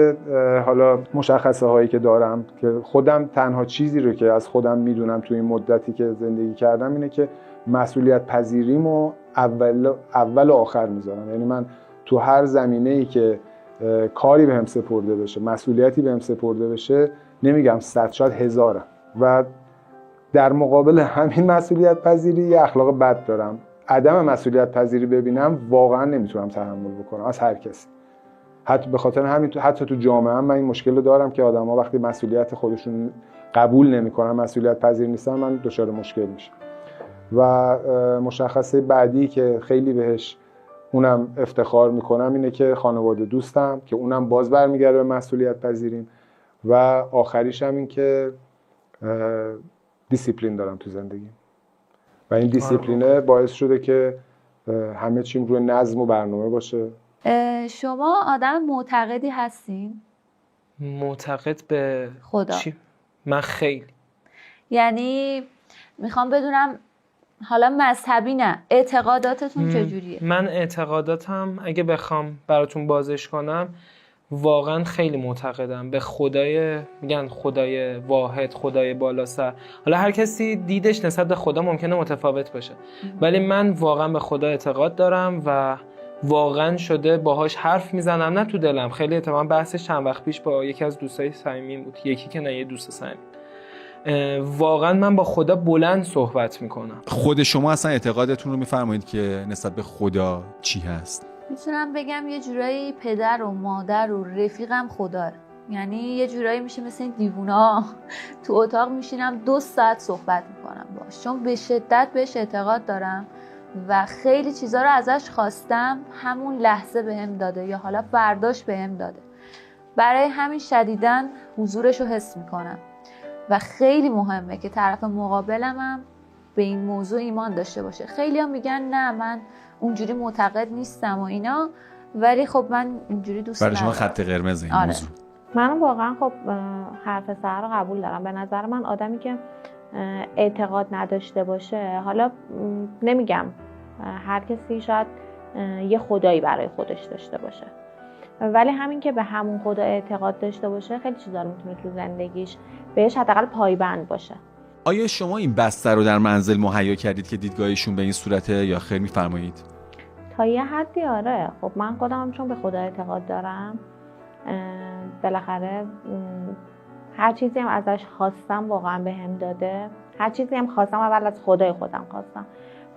حالا مشخصه هایی که دارم، که خودم تنها چیزی رو که از خودم میدونم تو این مدتی که زندگی کردم اینه که مسئولیت پذیریمو اول و آخر میذارم. یعنی من تو هر زمینه‌ای که کاری بهم سپرده بشه، مسئولیتی بهم سپرده بشه، نمیگم 100 شاید 1000 و در مقابل همین مسئولیت پذیری یه اخلاق بد دارم. عدم مسئولیت پذیری ببینم واقعا نمیتونم تحمل بکنم از هر کسی. حتی به خاطر همین حتی تو جامعه هم من این مشکل رو دارم که آدم‌ها وقتی مسئولیت خودشون قبول نمیکنن، مسئولیت پذیر نیستن، من دچار مشکل میشم. و مشخصه بعدی که خیلی بهش اونم افتخار میکنم اینه که خانواده دوستم، که اونم باز برمیگرده به مسئولیت پذیریم. و آخریش هم این که دیسیپلین دارم تو زندگی و این دیسیپلینه باعث شده که همه چیم روی نظم و برنامه باشه. شما آدم معتقدی هستین؟ معتقد به خدا؟ چی؟ من خیلی. یعنی میخوام بدونم حالا مذهبی نه، اعتقاداتتون چجوریه؟ من اعتقاداتم اگه بخوام براتون بازش کنم، واقعا خیلی معتقدم به خدای، میگن خدای واحد، خدای بالا سر. حالا هر کسی دیدش نسبت به خدا ممکنه متفاوت باشه، ولی من واقعا به خدا اعتقاد دارم و واقعا شده باهاش حرف میزنم، نه تو دلم. خیلی اتفاقا بحثش چند وقت پیش با یکی از دوستای صمیمیم بود، یکی که نه یه دوست صمیم. واقعا من با خدا بلند صحبت میکنم. خود شما اصلا اعتقادتون رو میفرمایید که نسبت به خدا چی هست؟ میتونم بگم یه جورایی پدر و مادر و رفیقم خدا. یعنی یه جورایی میشه مثل این دیوونا تو اتاق میشینم 2 ساعت صحبت میکنم باش، چون به شدت بهش اعتقاد دارم و خیلی چیزا رو ازش خواستم، همون لحظه بهم داده یا حالا فرداش بهم داده. برای همین شدیداً حضورش رو حس میکنم و خیلی مهمه که طرف مقابلم هم به این موضوع ایمان داشته باشه. خیلی هم میگن نه من اونجوری معتقد نیستم و اینا، ولی خب من اینجوری دوست ندارم. برای شما خط قرمز این موضوع. من واقعا خب حرف سحر رو قبول دارم. به نظر من آدمی که اعتقاد نداشته باشه، حالا نمیگم هر کسی شاید یه خدایی برای خودش داشته باشه، ولی همین که به همون خدا اعتقاد داشته باشه خیلی چیزا رو میتونه تو زندگیش بهش حداقل پایبند باشه. آیا شما این بستر رو در منزل مهیا کردید که دیدگاهشون به این صورته یا خیر میفرمایید؟ تا یه حدی آره. خب من خودم چون به خدا اعتقاد دارم، بالاخره هر چیزی هم ازش خواستم واقعا بهم داده. هر چیزی هم خواستم اول از خدای خودم خواستم.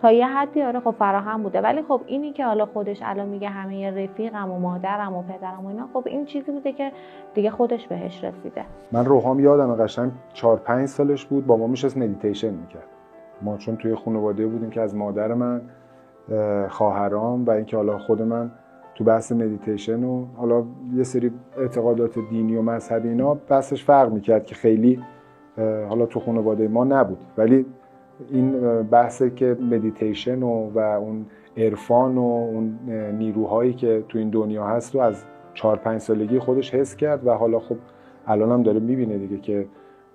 تا یه حدی آره خب فراهم بوده، ولی خب اینی که حالا خودش الان میگه همه رفیقم و مادرم و پدرم و اینا، خب این چیزی بوده که دیگه خودش بهش رسیده. من روحام یادم قشنگ 4-5 سالش بود، با ما میشست مدیتیشن میکرد. ما چون توی خانواده بودیم که از مادر من، خواهرام و اینکه حالا خود من تو بحث مدیتیشن و حالا یه سری اعتقادات دینی و مذهبی اینا بحثش فرق میکرد که خیلی حالا تو خانواده ما نبود، ولی این بحثی که مدیتیشن و اون عرفان و اون نیروهایی که تو این دنیا هست رو از 4-5 سالگی خودش حس کرد و حالا خب الان هم داره میبینه دیگه که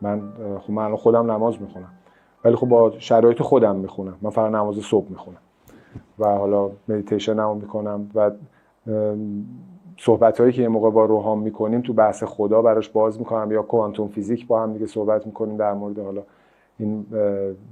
من الان خودم نماز میخونم، ولی خب با شرایط خودم میخونم. من فقط نماز صبح میخونم و حالا مدیتیشن هم میکنم و صحبت هایی که یه موقع با روحام میکنیم تو بحث خدا براش باز میکنم، یا کوانتوم فیزیک با هم دیگه صحبت میکنیم در مورد حالا این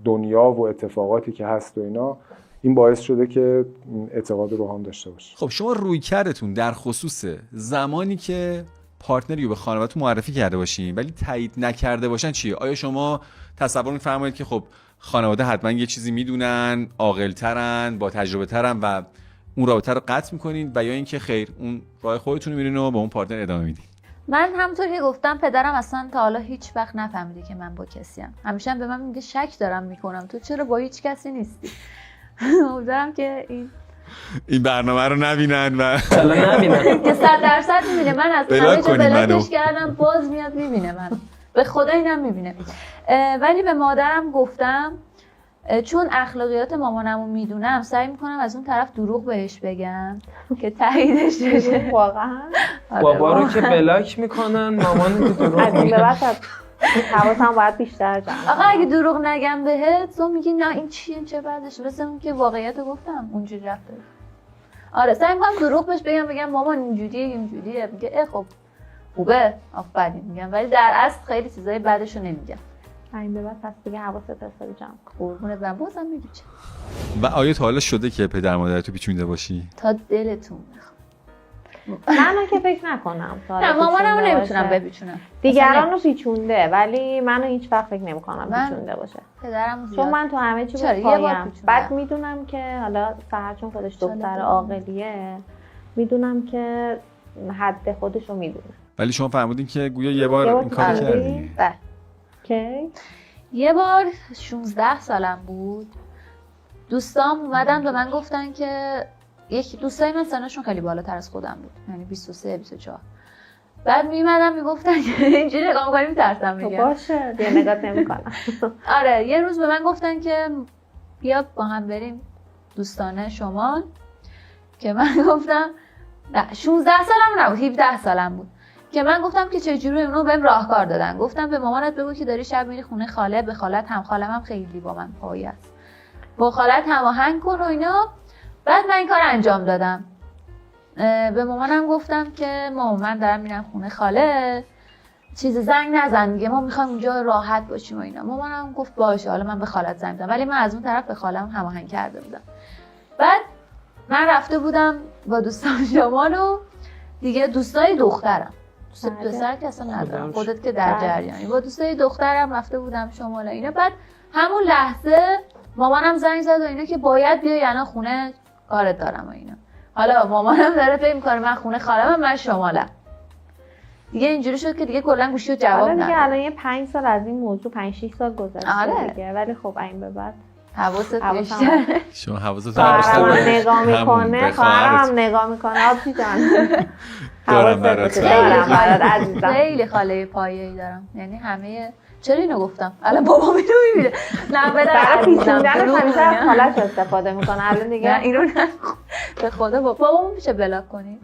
دنیا و اتفاقاتی که هست و اینا. این باعث شده که اعتقاد روحام داشته باشه. خب شما رویکردتون در خصوص زمانی که پارتنری رو به خانواده‌تون معرفی کرده باشین ولی تایید نکرده باشن چیه؟ آیا شما تصور می‌فرمایید که خب خانواده حتما یه چیزی میدونن، عاقل‌ترن، با تجربه ترن و اون رابطه رو قطع می‌کنین، و یا اینکه خیر اون راه خودتون رو میرین و با اون پارتنر ادامه میدین؟ من همونطور که گفتم پدرم اصلا تا حالا هیچ وقت نفهمیده که من با کسیم. همیشه هم به من میگه شک دارم میکنم تو چرا با هیچ کسی نیستی. امیدوارم که این برنامه رو نبینن و حالا نبینن که 100% میبینه. من از همه جا بلاکش کردم باز میاد میبینه من. به خدا اینم میبینه. ولی به مادرم گفتم چون اخلاقیات مامانمو میدونم سعی میکنم از اون طرف دروغ بهش بگم که تاییدش بشه. واقعا بابا رو که بلاک میکنن، مامان رو دروغ از این به میگن. بعد حواسم باید بیشتر جمع کنم. آقا اگه دروغ نگم بهت تو میگی نه این چیه چه بعدش، مثل اون که واقعیت رو گفتم اونجوری رفته. آره سعی میکنم دروغ بهش بگم مامان اینجوریه میگه خب خوبه آفرین میگم، ولی در اصل خیلی چیزای بعدش رو نمیگم. این به بعد پس دیگه حواست حسابی جمع کن. قربونت برم بازم میگی چه. و آیا تا حالا شده که پدر مادرتو پیچونده باشی؟ تا دلتون بخواد. منو که فکر نکنم. نه مامانمو نمیتونم بپیچونم. دیگران رو پیچونده ولی منو هیچ وقت فکر نمی‌کنم من پیچونده باشه. پدرم زیاد چون من تو همه چی چرا؟ یه بار پایم. پیچوندم. بعد میدونم که حالا سحر چون خودش دختر عاقلیه میدونم که حد خودش رو میدونه. ولی شما فرمودین که گویا یه بار این کارو کردی. بله. کی؟ یه بار 16 سالم بود. دوستام اومدن به من گفتن که یک دوستای من سنشون خیلی بالاتر از خودم بود، یعنی 23 24. بعد میمدن میگفتن که اینجوری نگاه می‌کنی میترسم میگم باشه دیگه نگات نمی‌کنم. آره یه روز به من گفتن که بیا با هم بریم دوستانه شمال، که من گفتم نه 16 سالم نبود 17 سالم بود، که من گفتم که چجوری اونو بهم راهکار دادن. گفتم به مامانت بگو که داری شب میری خونه خاله، به خالت هم خالم هم خیلی با من پایه است، با خالت هماهنگ کن و اینا. بعد من این کار انجام دادم. به مامانم گفتم که مامان من دارم میرم خونه خاله، چیز زنگ نزن میگه ما میخوایم اونجا راحت باشیم و اینا. مامانم گفت باشه. حالا من به خالت زنگ زدم ولی من از اون طرف به خالم هماهنگ کرده بودم. بعد من رفته بودم با دوستان شمال و دیگه دوستای دخترم، دوست پسر که اصلا ندارم، خودت که در جریانی، با دوستای دخترم رفته بودم شمال اینا. بعد همون لحظه مامانم زنگ زد و اینا که باید بیای الان خونه کارت دارم و اینا. حالا مامانم داره فکر می‌کنه من خونه خالم من شمالم. دیگه اینجوری شد که دیگه کلا گوشی رو جواب نداد. دیگه الان یه 5 سال از این موضوع 5 6 سال گذشته آره. دیگه، ولی خب این به بعد حواست بیشتر. شما حواستون خواهرم بیشتر نگاه میکنه، خواهرم نگاه میکنه آبجی جان. دارم برات. خیلی خاله پایه‌ای دارم، یعنی همه چرا اینو گفتم؟ الان بابام اینو میبینه. نه برای پیچوندن همیشه از حالش استفاده میکنه. الان دیگه اینو نه به خدا بابامو میشه بلاک کنی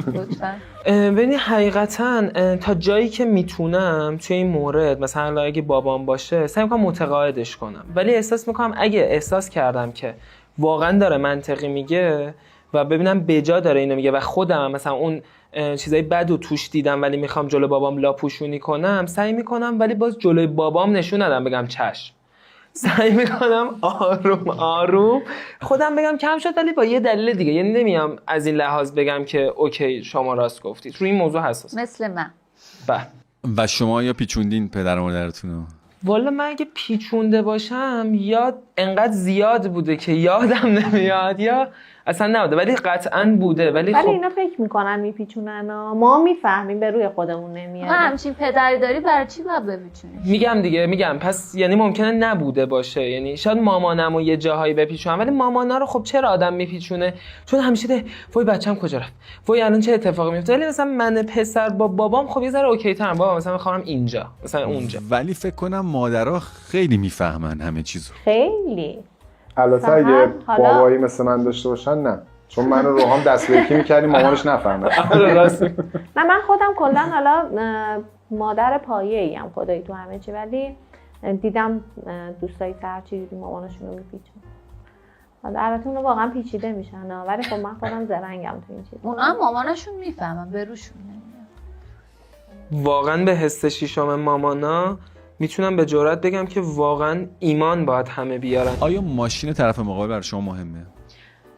لطفاً. ببین حقیقتا تا جایی که میتونم توی این مورد مثلا اگه بابام باشه سعی میکنم متقاعدش کنم، ولی احساس میکنم اگه احساس کردم که واقعا داره منطقی میگه و ببینم بجا داره اینو میگه و خودم مثلا اون چیزای بد و توش دیدم ولی میخوام جلوی بابام لاپوشونی کنم، سعی میکنم ولی باز جلوی بابام نشون ندم بگم چشم. سعی میکنم آروم آروم خودم بگم کم شد، ولی با یه دلیل دیگه، یعنی نمیام از این لحاظ بگم که اوکی شما راست گفتید. روی این موضوع حساس مثل من. بله. و شما یا پیچوندین پدر و مادرتون رو؟ والا من اگه پیچونده باشم یا انقدر زیاد بوده که یادم نمیاد یا اصلا نبوده، ولی قطعاً بوده. ولی خب اینا فکر میکنن میپیچونن، ما میفهمیم به روی خودمون نمیاد. همچین پدری داری برای چی باید بپیچونی؟ میگم دیگه میگم پس یعنی ممکنه نبوده باشه، یعنی شاید مامانمو یه جاهایی بپیچونم ولی مامانا رو خب چرا آدم میپیچونه؟ چون همیشه ده وای بچه‌م کجا رفت، وای الان چه اتفاقی میفته. ولی مثلا من پسر با بابام خب یه ذره اوکی ترم، بابا مثلا میخوام اینجا مثلا اونجا. ولی فکر کنم مادرها خیلی میفهمن همه چیزو. خیلی البته سحر، اگه حالا- بابایی مثل من داشته باشن نه، چون من و روحام دست به یکی می‌کردیم مامانش نفهمه. نه من خودم کلا حالا مادر پایه ایم خدایی تو همه چی، ولی دیدم دوستایی هر چی مامانشون رو میپیچن. حالا البته اونو واقعا پیچیده میشن، ولی خب من خودم زرنگم تو این چیز. اونا هم مامانشون میفهمن، به روشون نمیاد. واقعا به حس شیشم مامانا میتونم به جرئت بگم که واقعا ایمان باید همه بیارن. آیا ماشین طرف مقابل برای شما مهمه؟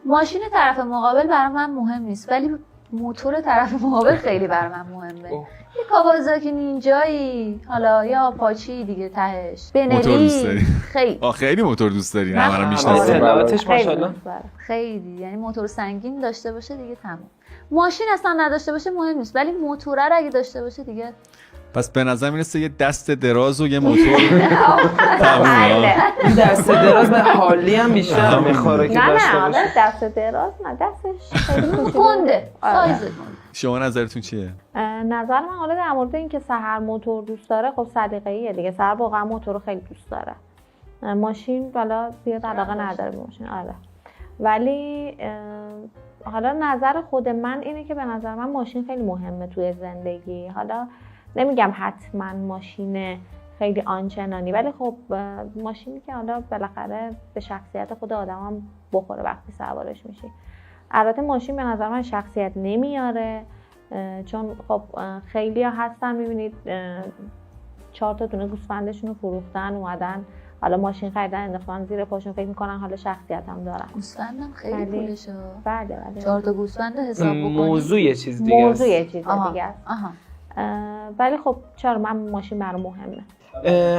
ماشین طرف مقابل برای من مهم نیست، ولی موتور طرف مقابل خیلی برای من مهمه. اوه. یه کاوازاکی نینجایی، حالا یا آپاچی دیگه تهش، موتور دوست داری؟ بنلی. خیلی خیلی موتور دوست داری، من- همه رو آره. میشناسم. اطلاعاتش خیلی ماشاءالله. دوست دارم. خیلی، یعنی موتور سنگین داشته باشه دیگه تمام. ماشین اصلا نداشته باشه مهم نیست، ولی موتور رو اگه داشته باشه دیگه پس به نظر میرسه یه دست دراز و یه موتور تمومه. این دست دراز به حالی هم بیشتر میخوره که نه داشته حالا باشه. دست دراز نه، دستش خیلی کوچیکه. گنده، آره. سایز گنده. شما نظرتون چیه؟ نظر من حالا در مورد اینکه سحر موتور دوست داره، خب سلیقه‌ایه دیگه. سحر واقعا موتور رو خیلی دوست داره. ماشین والا زیاد علاقه نداره به ماشین، آره. ولی حالا نظر خود من اینه که به نظر من ماشین خیلی مهمه توی زندگی. حالا نمیگم حتما ماشین خیلی آنچنانی، ولی خب ماشینی که حالا بالاخره به شخصیت خود آدم هم بخوره وقتی سوارش میشی. البته ماشین به نظر من شخصیت نمیاره، چون خب خیلی ها هستن میبینید 4 تا دونه گوسفندشون رو فروختن اومدن حالا ماشین خریدن انداختن زیر پاشون، فکر میکنن حالا شخصیت هم دارن. گوسفندم خیلی ولی- پولشه. بله 4 تا گوسفند حساب بکنی. موضوع یه چیز دیگه است. موضوع یه چیز آها. دیگه است. آها. ولی خب چرا من ماشین برام مهمه.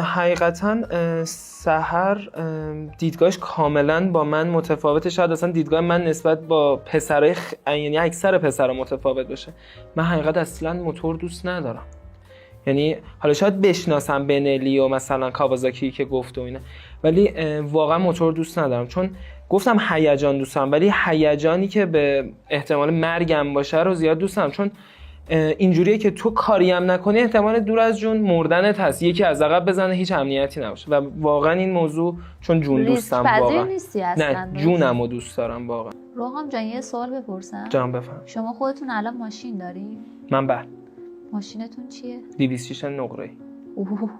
حقیقتا سحر دیدگاهش کاملا با من متفاوته. شاید اصلا دیدگاه من نسبت با پسرای یعنی اکثر پسرا متفاوت باشه. من حقیقت اصلا موتور دوست ندارم. یعنی حالا شاید بشناسم بنلی و مثلا کاوازاکی که گفت و اینا، ولی واقعا موتور دوست ندارم. چون گفتم هیجان دوست دارم، ولی هیجانی که به احتمال مرگم باشه رو زیاد دوست دارم. چون اینجوریه که تو کاری هم نکنی احتمال دور از جون مردنت هست، یکی از عقب بزنه هیچ امنیتی نباشه. و واقعا این موضوع چون جون دوستم ریسک پذیر واقعا نیستی اصلا. نه جونمو دوست دارم واقعا. روحام جان یه سوال بپرسم. جان بفهم. شما خودتون الان ماشین دارین؟ من بله ماشینتون چیه؟ 206 نقره. اوه.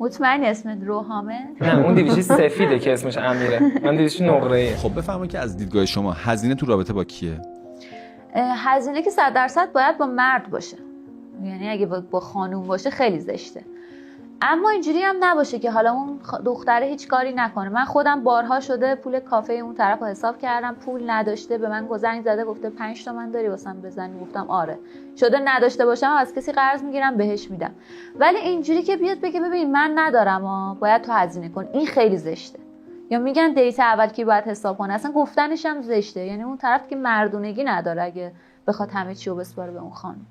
مطمئنی اسمت روحامه؟ نه اون 206 سفیده که اسمش امیره، من 206 نقره. خب بفرمایید که از دیدگاه شما هزینه تو رابطه با کیه؟ هزینه که 100% باید با مرد باشه، یعنی اگه با خانوم باشه خیلی زشته. اما اینجوری هم نباشه که حالا اون دختره هیچ کاری نکنه. من خودم بارها شده پول کافه اون طرف رو حساب کردم، پول نداشته به من زنگ زده گفته 5 تومن داری واسم بزنی، گفتم آره. شده نداشته باشم از کسی قرض میگیرم بهش میدم. ولی اینجوری که بیاد بگه ببین من ندارم باید تو هزینه کن، این خیلی زشته. یا میگن دیت اول کی باید حساب کنه، اصلا گفتنش هم زشته. یعنی اون طرف که مردونگی نداره اگه بخواد همه چی رو بسپاره به اون خانم.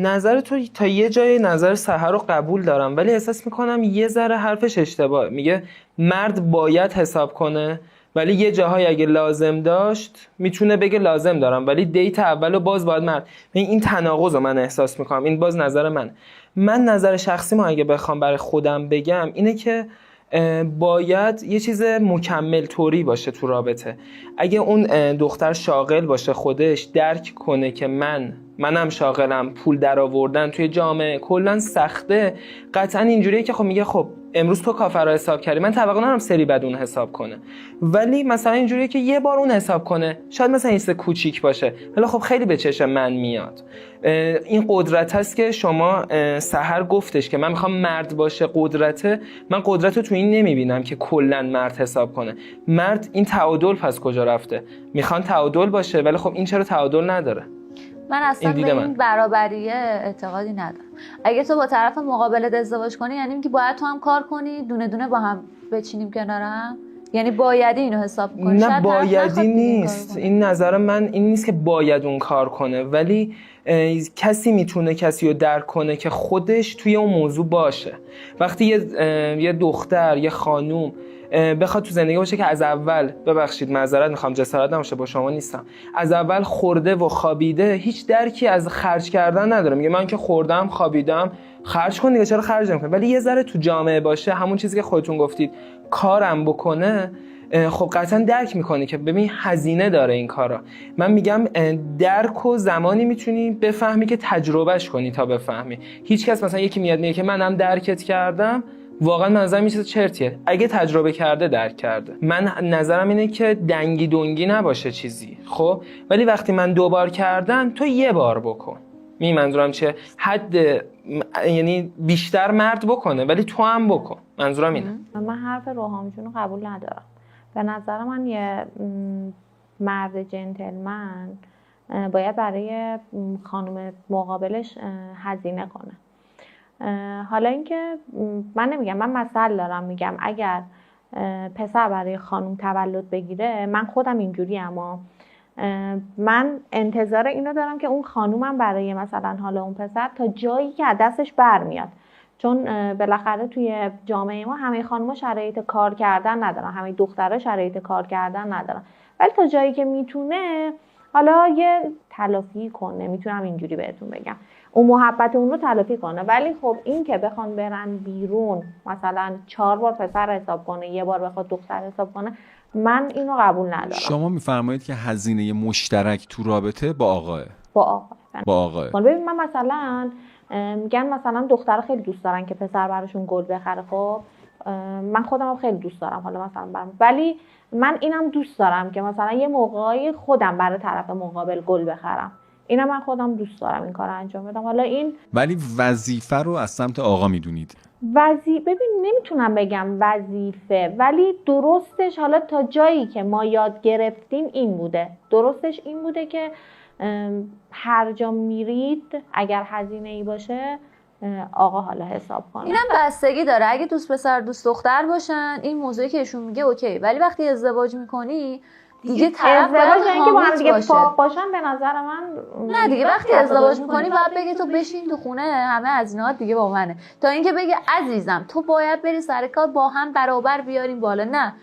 نظر تو تا یه جای نظر سحر رو قبول دارم، ولی احساس میکنم یه ذره حرفش اشتباه. میگه مرد باید حساب کنه، ولی یه جاهای اگه لازم داشت میتونه بگه لازم دارم، ولی دیت اولو باز باید مرد. این تناقض رو من احساس میکنم. این باز نظر من نظر شخصی ما اگه بخوام برای خودم بگم اینه که باید یه چیز مکمل طوری باشه تو رابطه. اگه اون دختر شاغل باشه، خودش درک کنه که منم شاغلم، پول در آوردن توی جامعه کلا سخته، قطعا اینجوریه که خب میگه خب امروز تو کافه رو حساب کردی، من توقع ندارم سری بعد اون حساب کنه. ولی مثلا اینجوریه که یه بار اون حساب کنه، شاید مثلا این کوچیک باشه ولی خب خیلی به چشم من میاد. این قدرت هست که شما سحر گفتش که من میخوام مرد باشه، قدرته. من قدرت رو تو این نمیبینم که کلا مرد حساب کنه. مرد این تعادل پس کجا رفته؟ میخوان تعادل باشه ولی خب این چرا تعادل نداره؟ من اصلا به این برابریه اعتقادی ندارم. اگه تو با طرف مقابلت ازدواج کنی یعنی که باید تو هم کار کنی، دونه دونه با هم بچینیم کنار هم، یعنی بایدی اینو حساب کنی. نه بایدی نیست. این نظر من این نیست که باید اون کار کنه، ولی کسی میتونه کسی رو درک کنه که خودش توی اون موضوع باشه. وقتی یه دختر، یه خانوم بخواد تو زندگی باشه که از اول، ببخشید معذرت میخوام جسارت نباشه با شما نیستم، از اول خورده و خوابیده، هیچ درکی از خرج کردن نداره. میگه من که خوردم خوابیدم، خرج کن دیگه، چرا خرج نمی‌کنی؟ ولی یه ذره تو جامعه باشه، همون چیزی که خودتون گفتید کارم بکنه، خب قطعا درک میکنی که ببین هزینه داره این کارا. من میگم درک و زمانی میتونی بفهمی که تجربهش کنی تا بفهمی. هیچکس مثلا یکی میاد میگه که منم درکت کردم، واقعا نظرم این چیز چرتیه. اگه تجربه کرده درک کرده. من نظرم اینه که دنگی دنگی نباشه چیزی، خب ولی وقتی من 2 بار کردم تو 1 بار بکن. منظورم چیه؟ حد یعنی بیشتر مرد بکنه ولی تو هم بکن. منظورم اینه. من حرف روحام جون رو قبول ندارم. به نظر من یه مرد جنتلمن باید برای خانم مقابلش هزینه کنه. حالا اینکه من نمیگم، من مثل دارم میگم اگر پسر برای خانم تولد بگیره، من خودم اینجوری، اما من انتظار اینو دارم که اون خانومم برای مثلا حالا اون پسر تا جایی که از دستش برمیاد، چون بالاخره توی جامعه ما همه خانوما شرایط کار کردن ندارن، همه دخترها شرایط کار کردن ندارن، ولی تا جایی که میتونه حالا یه تلافی کنه، میتونم اینجوری بهتون بگم، اون محبت اون رو تلافی کنه. ولی خب این که بخوان برن بیرون مثلا 4 بار پسر حساب کنه، 1 بار بخواد دختر حساب کنه، من اینو قبول ندارم. شما میفرمایید که هزینه مشترک تو رابطه با آقاه. با آقاه. ببین من مثلا میگن مثلا دخترها خیلی دوست دارن که پسر براشون گل بخره، خب من خودم هم خیلی دوست دارم، حالا مثلا ولی من اینم دوست دارم که مثلا یه موقعی خودم برای طرف مقابل گل بخرم. اینم من خودم دوست دارم این کارو انجام بدم. حالا این ولی وظیفه رو از سمت آقا میدونید. ببین نمیتونم بگم وظیفه، ولی درستش حالا تا جایی که ما یاد گرفتیم این بوده. درستش این بوده که هر جا میرید اگر هزینه‌ای باشه آقا حالا حساب کنه. اینم بستگی داره. اگه دوست پسر دوست دختر باشن این موضوعی که ایشون میگه اوکی، ولی وقتی ازدواج میکنی دیگه طرف باید اینکه با هم دیگه باشه. پاک باشن به نظر من نه دیگه وقتی ازدواج میکنی باید بگی تو بشین تو خونه، همه هزینه‌هات دیگه با منه، تا اینکه بگه عزیزم تو باید بری سر کار با هم برابر بیاریم بالا. نه،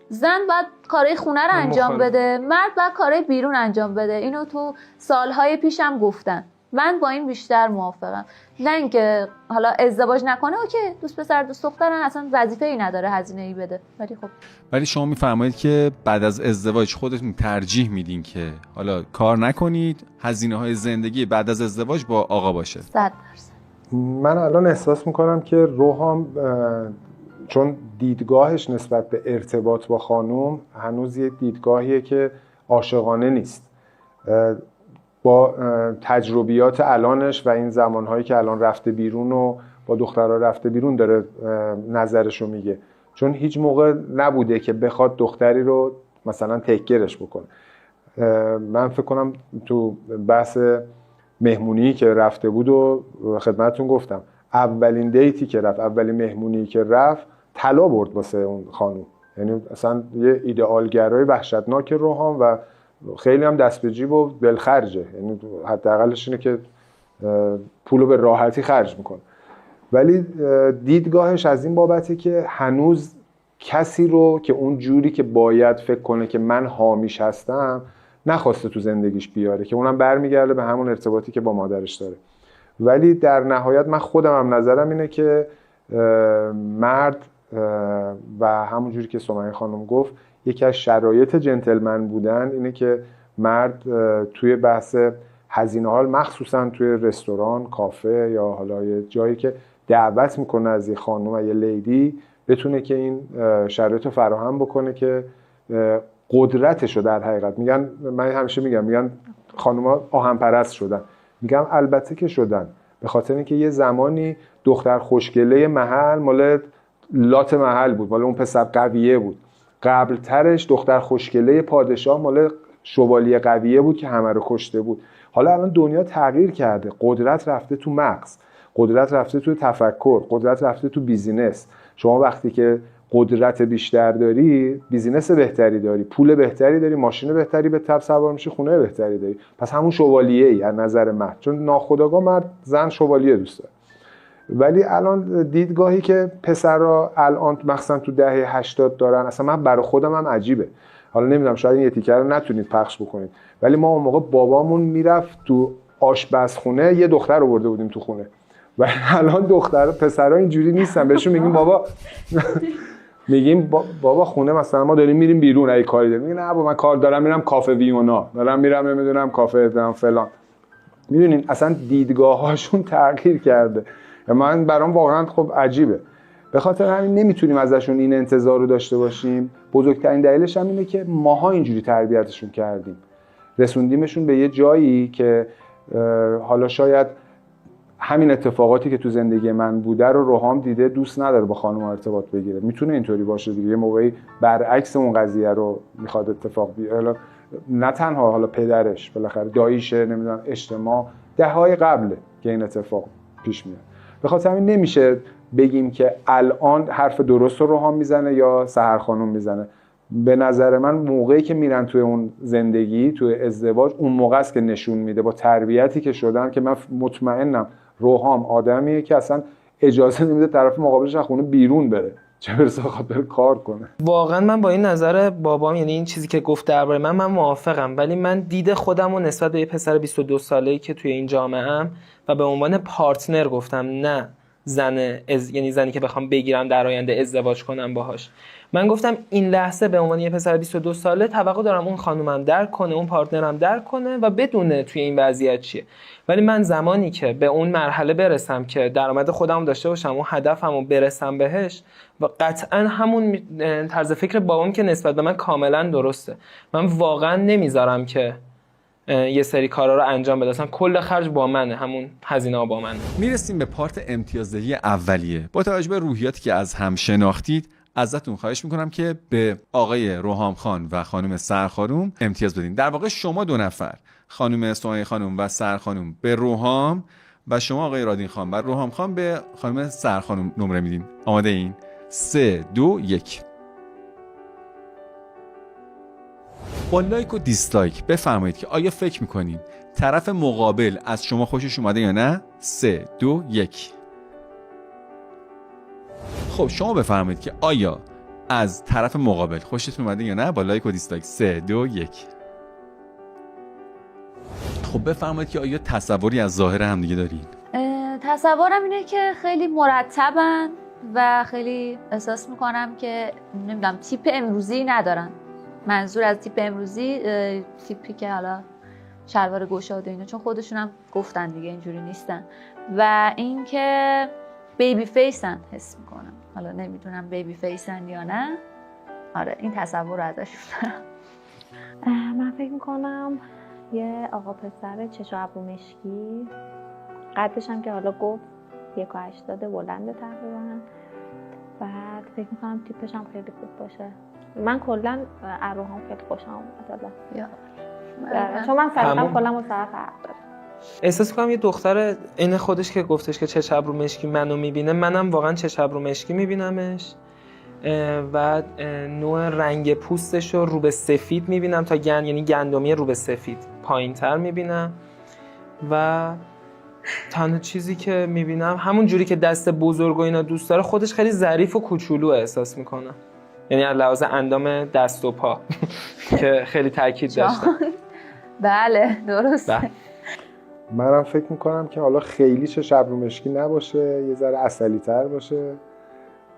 زن باید کارهای خونه رو انجام بده، مرد باید کارهای بیرون انجام بده. اینو تو سالهای پیشم گفتن. من با این بیشتر موافقم. نه اینکه حالا ازدواج نکنه اوکی، دوست پسر دوست دخترن، اصلا وظیفه‌ای نداره هزینه‌ای بده، ولی خب ولی شما میفرمایید که بعد از ازدواج خودتون ترجیح میدین که حالا کار نکنید، هزینه‌های زندگی بعد از ازدواج با آقا باشه. 100%. من الان احساس میکنم که روحام چون دیدگاهش نسبت به ارتباط با خانوم هنوز یه دیدگاهیه که عاشقانه نیست. با تجربیات الانش و این زمانهایی که الان رفته بیرون و با دخترها رفته بیرون داره نظرشو میگه، چون هیچ موقع نبوده که بخواد دختری رو مثلا تکگرش بکنه. من فکر کنم تو بحث مهمونی که رفته بود و خدمتتون گفتم، اولین دیتی که رفت، اولین مهمونی که رفت طلا برد واسه اون خانوم. یعنی اصلا یه ایدئالگرای وحشتناک روحام و خیلی هم دست به جیب و دلخرجه، یعنی حداقلش اینه که پولو به راحتی خرج میکنه. ولی دیدگاهش از این بابته که هنوز کسی رو که اون جوری که باید فکر کنه که من حامیش هستم نخواسته تو زندگیش بیاره، که اونم برمیگرده به همون ارتباطی که با مادرش داره. ولی در نهایت من خودم هم نظرم اینه که مرد و همون جوری که سمیه خانم گفت، یکی از شرایط جنتلمن بودن اینه که مرد توی بحث هزینه‌ها، مخصوصا توی رستوران، کافه یا حالا یه جایی که دعوت میکنه از یه خانم و یه لیدی، بتونه که این شرایط رو فراهم بکنه که قدرتشو در حقیقت میگن. من همیشه میگم خانوما آهن پرست شدن. میگم البته که شدن، به خاطر اینکه یه زمانی دختر خوشگله محل مال لات محل بود، مال اون پسر قویه بود. قبل ترش دختر خوشگله پادشاه مال شوالیه قویه بود که همه رو کشته بود. حالا الان دنیا تغییر کرده، قدرت رفته تو مغز، قدرت رفته تو تفکر، قدرت رفته تو بیزینس. شما وقتی که قدرت بیشتر داری، بیزینس بهتری داری، پول بهتری داری، ماشین بهتری به تب سوار میشی، خونه بهتری داری. پس همون شوالیه ای از نظر مرد، چون ناخودآگاه مرد زن شوالیه دوست داره. ولی الان دیدگاهی که پسرا الان مخصوصا تو دهه 80 دارن، اصلا من برای خودم هم عجیبه. حالا نمیدونم شاید این تیکر رو نتونید پخش بکنید، ولی ما اون موقع بابامون میرفت تو آشپزخونه یه دختر آورده بودیم تو خونه، و الان پسرا اینجوری نیستن. بهشون میگیم بابا میگیم بابا خونه مثلا ما داریم میریم بیرون اگه کاری داریم، میگن نه بابا من کار دارم میرم کافه ویونا، دارم میرم نمیدونم کافه فلان. میدونین اصلا دیدگاه‌هاشون تغییر کرده. من برام واقعا خب عجیبه. به خاطر همین نمیتونیم ازشون این انتظار رو داشته باشیم. بزرگترین دلیلش هم اینه که ماها اینجوری تربیتشون کردیم، رسوندیمشون به یه جایی که حالا شاید همین اتفاقاتی که تو زندگی من بوده رو روحام دیده دوست نداره با خانم ارتباط بگیره. میتونه اینطوری باشه دیگه، یه موقعی برعکس اون قضیه رو میخواد اتفاق بیفته. نه تنها حالا پدرش، بالاخره داییشه، نمیدونم اجتماع، دههای قبله که این اتفاق پیش میاد. به خاطر همین نمیشه بگیم که الان حرف درست رو روحام میزنه یا سحر خانم میزنه. به نظر من موقعی که میرن توی اون زندگی، توی ازدواج، اون موقع است که نشون میده با تربیتی که شدن، که من مطمئنم روحام آدمیه که اصلا اجازه نمیده طرف مقابلش از خونه بیرون بره، چه برسه بخواد بره کار کنه. واقعا من با این نظر بابام، یعنی این چیزی که گفت درباره من موافقم، ولی من دید خودم رو نسبت به یه پسر 22 ساله‌ای که توی این جامعه‌ام و به عنوان پارتنر گفتم، نه یعنی زنی که بخوام بگیرم در آینده ازدواج کنم باهاش. من گفتم این لحظه به عنوان یه پسر 22 ساله توقع دارم اون خانومم درک کنه، اون پارتنرم درک کنه و بدونه توی این وضعیت چیه. ولی من زمانی که به اون مرحله برسم که درآمد خودم داشته باشم، اون هدفمو برسم بهش، و قطعا همون طرز فکر بابام که نسبت به من کاملا درسته. من واقعا نمیذارم که یه سری کارا رو انجام بده، اصلا کل خرج با منه، همون هزینه‌ها با منه. میرسیم به پارت امتیازدهی اولیه. با توجه به روحیاتی که از هم شناختید، ازتون خواهش میکنم که به آقای روحام خان و خانم سحر خانم امتیاز بدین. در واقع شما دو نفر، خانم سمیه خانم و سحر خانم به روحام، و شما آقای رادین خان و روحام خان به خانم سحر خانم نمره میدین. آماده این؟ 3 2 1. با لایک و دیسلایک بفرمایید که آیا فکر میکنین طرف مقابل از شما خوشش اومده یا نه. 3 2 1. خب شما بفرمایید که آیا از طرف مقابل خوشتون اومده یا نه با لایک و دیسلایک. 3 2 1. خب بفرمایید که آیا تصوری از ظاهر همدیگه دارین؟ تصورم اینه که خیلی مرتبن و خیلی احساس میکنم که نمیدونم تیپ امروزی ندارن. منظور از تیپ امروزی تیپی که حالا شلوار گشاد و اینا، چون خودشون هم گفتن دیگه اینجوری نیستن. و اینکه بیبی فیسن حس میکنم، حالا نمیدونم بیبی فیسن یا نه. آره این تصور رو ازشون دارم. من فکر میکنم یه آقا پسر چشم ابرو مشکی، قدش هم که حالا گفت 1.80 بلنده تقریبا. بعد فکر میکنم تیپش هم خیلی خوب باشه. من کلا اروهام خیلی خوشم اومد. چون من سلیقه‌ام کلا با سر فرق داره. احساس می‌کنم یه دختر عین خودش که گفتش که چشم ابرو مشکی منو می‌بینه، منم واقعا چشم ابرو مشکی می‌بینمش و نوع رنگ پوستش رو به سفید می‌بینم تا یعنی گندمی رو به سفید پایین‌تر می‌بینم. و تنها چیزی که می‌بینم همون جوری که دست بزرگ و اینا دوست داره، خودش خیلی ظریف و کوچولو احساس می‌کنم، یعنی از لحاظ اندام دست و پا که خیلی تاکید داشتم. بله درست. منم فکر میکنم که حالا خیلی چشم ابرو مشکی نباشه، یه ذره عسلی تر باشه،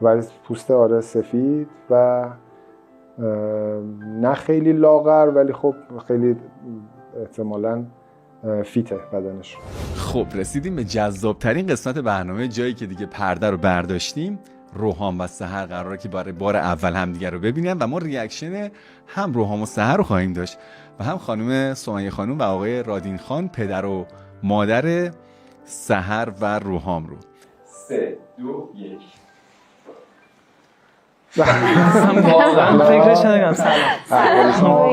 ولی پوست آره سفید و نه خیلی لاغر، ولی خب خیلی احتمالاً فیته بدنش. خب رسیدیم به جذابترین قسمت برنامه، جایی که دیگه پرده رو برداشتیم. روحام و سحر قراره که برای بار اول همدیگه رو ببینن و ما ریاکشن هم روحام و سحر رو خواهیم داشت و هم خانم سمیه خانم و آقای رادین خان، پدر و مادر سحر و روحام رو. 3 2 1. هم واقعا فکرش نگم. سلام.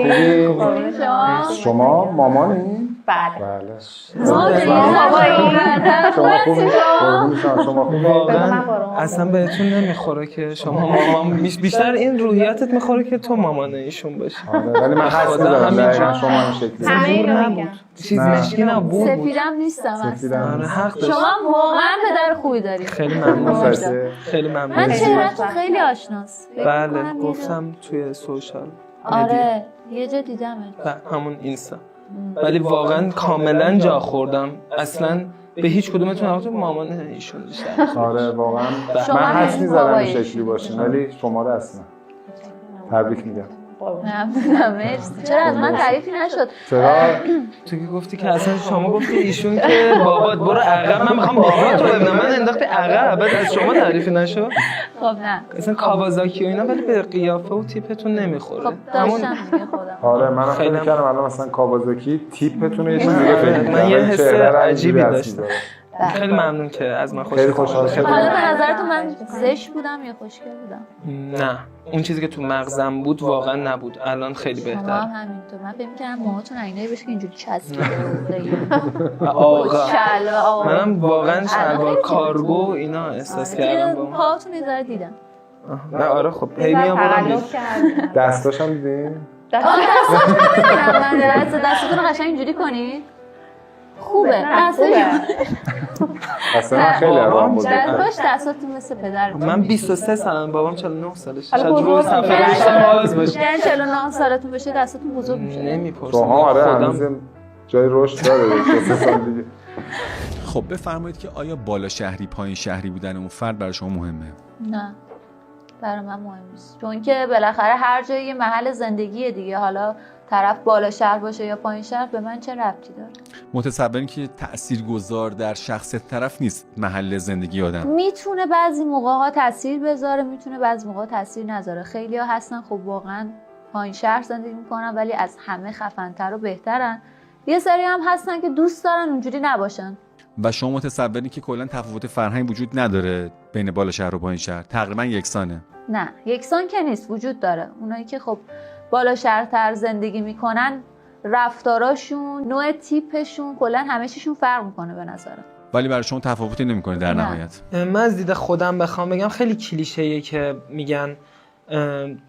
شما مامانین؟ بله. شما شما خوبی؟ واقعا اصلا بهتون نمیخوره که شما مامان بیشتر این روحیاتت میخوره که تو مامان ایشون باشی. ولی من حس می‌دارم دقیقاً شما این شکلی. همه اینو میگن. چیز مشکی نبود. سفیدم نیستم اصلا. آره حق داشت. شما واقعا پدر خوبی دارید. خیلی ممنون. خیلی ممنون. من چهره‌تون خیلی آشناست. بله گفتم توی سوشال. آره یه جا دیدمت. همون اینستا. ولی واقعا کاملا جا خوردم. اصلا به هیچ کدومتون نگفتم مامان ایشون بیشتر. آره واقعا من حس می‌زدم این شکلی باشین ولی شما رو اصلا تبریک میگم. ممنونم مرسی. چرا از من تعریفی نشد؟ چرا؟ تو که گفتی که اصلا شما گفتی ایشون که بابات برو عقب من میخوام بابات رو ببینم من انداختی عقب بعد از شما تعریفی نشد؟ خب نه اصلا کاوازاکی و اینا ولی به قیافه و تیپتون نمیخوره. خب داشتم دیگه خودم. آره منم فکر می‌کردم الان مثلا کاوازاکی تیپتون یه چیزی دیگه فکر من یه حس عجیبی داشتم. داشتم. خیلی ممنون که از من خیلی خوشحال شدم. حالا به نظرتون من زشت بودم یا خوشگل بودم؟ نه اون چیزی که تو مغزم بود واقعا نبود الان خیلی شما بهتر. هم همینطور. من فکر می‌کردم موهاتون عینایی بشه که اینجوری چسبیده آقا شلوار منم واقعا شلوار کارگو اینا احساس کردم با پاهاتون یه ذره دیدم. نه آره خب هی میام دستاشم دیدین؟ دستتون رو قشنگ اینجوری کنید. خوبه اصلا خیلی آرام بود. باش دستاتون مثل پدرتون. من 23 سالم بابام 49 سالشه. شاید روی صفحه بیشتر باز باشه. یعنی 49 سالتون بشه دستاتون بزرگ میشه. نمیپرسم. شما آره هنوز جای رشد داره 3 سال دیگه. خب بفرمایید که آیا بالا شهری پایین شهری بودن اون فرد برای شما مهمه؟ نه برای من مهم نیست چون که بالاخره هر جایی یه محل زندگیه دیگه. حالا طرف بالا شهر باشه یا پایین شهر به من چه ربطی داره؟ متصورین که تاثیرگذار در شخصیت طرف نیست محل زندگی آدم؟ میتونه بعضی موقع‌ها تاثیر بذاره میتونه بعضی موقع‌ها تاثیر نذاره. خیلی‌ها هستن خب واقعا پایین شهر زندگی میکنن ولی از همه خفن‌تر و بهترن. یه سری هم هستن که دوست دارن اونجوری نباشن. و شما متصورین که کلا تفاوت فرهنگ وجود نداره بین بالا شهر و پایین شهر؟ تقریبا یکسانه؟ نه یکسان که نیست وجود داره. اونایی که خب بالا شهرتر زندگی میکنن رفتاراشون نوع تیپشون کلا همه چیشون فرق میکنه به نظرم. ولی برای شما تفاوتی نمیکنه در نهایت؟ من از دید خودم بخوام بگم خیلی کلیشه‌ایه که میگن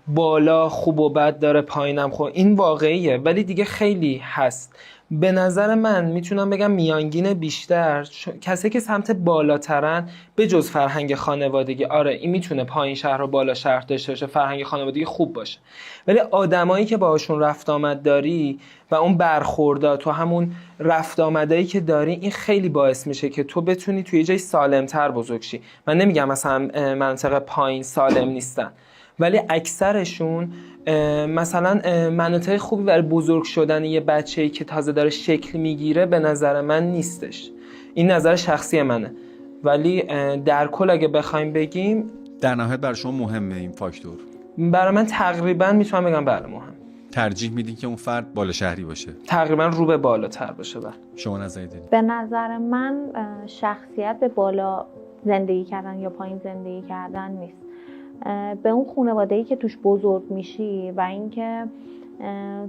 بالا خوب و بد داره پایینم خوب. این واقعیه ولی دیگه خیلی هست. به نظر من میتونم بگم میانگین بیشتر کسی که سمت بالاترن به جز فرهنگ خانوادگی آره این میتونه پایین شهر و بالا شهر داشته باشه فرهنگ خانوادگی خوب باشه ولی آدمایی که باهاشون رفت آمد داری و اون برخوردات تو همون رفت آمدایی که داری این خیلی باعث میشه که تو بتونی توی یه جای سالمتر بزرگ شی. من نمیگم مثلا منطقه پایین سالم نیستن ولی اکثرشون مثلا مناطق خوبی برای بزرگ شدن یه بچه‌ای که تازه داره شکل میگیره به نظر من نیستش. این نظر شخصی منه ولی در کل اگه بخوایم بگیم در نهایت برای شما مهمه این فاکتور؟ برای من تقریبا میتونم بگم بله مهم. ترجیح میدین که اون فرد بالا شهری باشه؟ تقریبا رو به بالاتر باشه. بله. شما نظری دارید؟ به نظر من شخصیت به بالا زندگی کردن یا پایین زندگی کردن نیست. به اون خانواده‌ای که توش بزرگ میشی و اینکه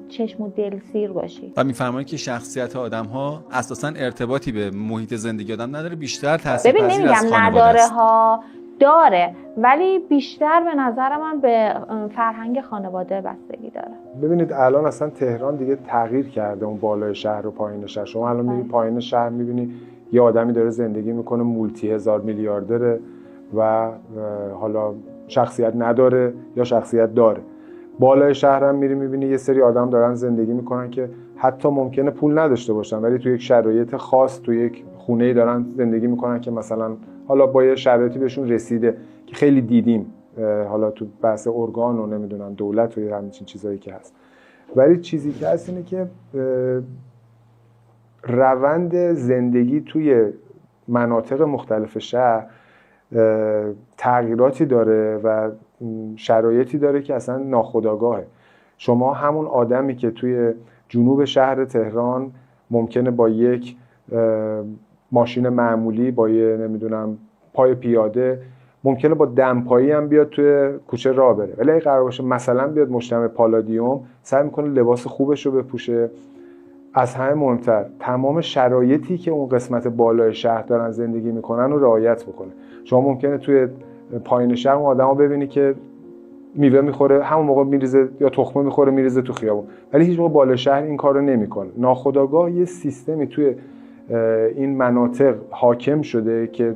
چشم و دل سیر باشی. و میفرمایید که شخصیت آدم‌ها اساساً ارتباطی به محیط زندگی آدم نداره بیشتر تاثیرپذیر از خانواده است. ببین نمیگم نداره ها داره ولی بیشتر به نظر من به فرهنگ خانواده بستگی داره. ببینید الان اصلا تهران دیگه تغییر کرده اون بالای شهر و پایین شهر. شما الان میری پایین شهر میبینی یه آدمی داره زندگی میکنه مولتی هزار میلیاردره و حالا شخصیت نداره یا شخصیت داره. بالای شهر هم میری میبینی یه سری آدم دارن زندگی میکنن که حتی ممکنه پول نداشته باشن ولی توی یک شرایط خاص توی یک خونه‌ای دارن زندگی میکنن که مثلا حالا با یه شرایطی بهشون رسیده که خیلی دیدیم حالا تو بحث ارگان و نمیدونم دولت و همین چیزایی که هست. ولی چیزی که هست اینه که روند زندگی توی مناطق مختلف شهر تغییراتی داره و شرایطی داره که اصلا ناخودآگاهه. شما همون آدمی که توی جنوب شهر تهران ممکنه با یک ماشین معمولی با یه نمیدونم پای پیاده ممکنه با دمپایی هم بیاد توی کوچه راه بره ولی اگه قرار باشه مثلا بیاد مجتمع پالادیوم سعی میکنه لباس خوبش رو بپوشه از همه مهمتر تمام شرایطی که اون قسمت بالای شهر دارن زندگی میکنن رو رعایت بکنه. شما ممکنه توی پایین شهر اون آدمو ببینی که میوه میخوره همون موقع میریزه یا تخمه میخوره میریزه تو خیابون، ولی هیچ موقع بالای شهر این کارو نمیکنه. ناخودآگاه یه سیستمی توی این مناطق حاکم شده که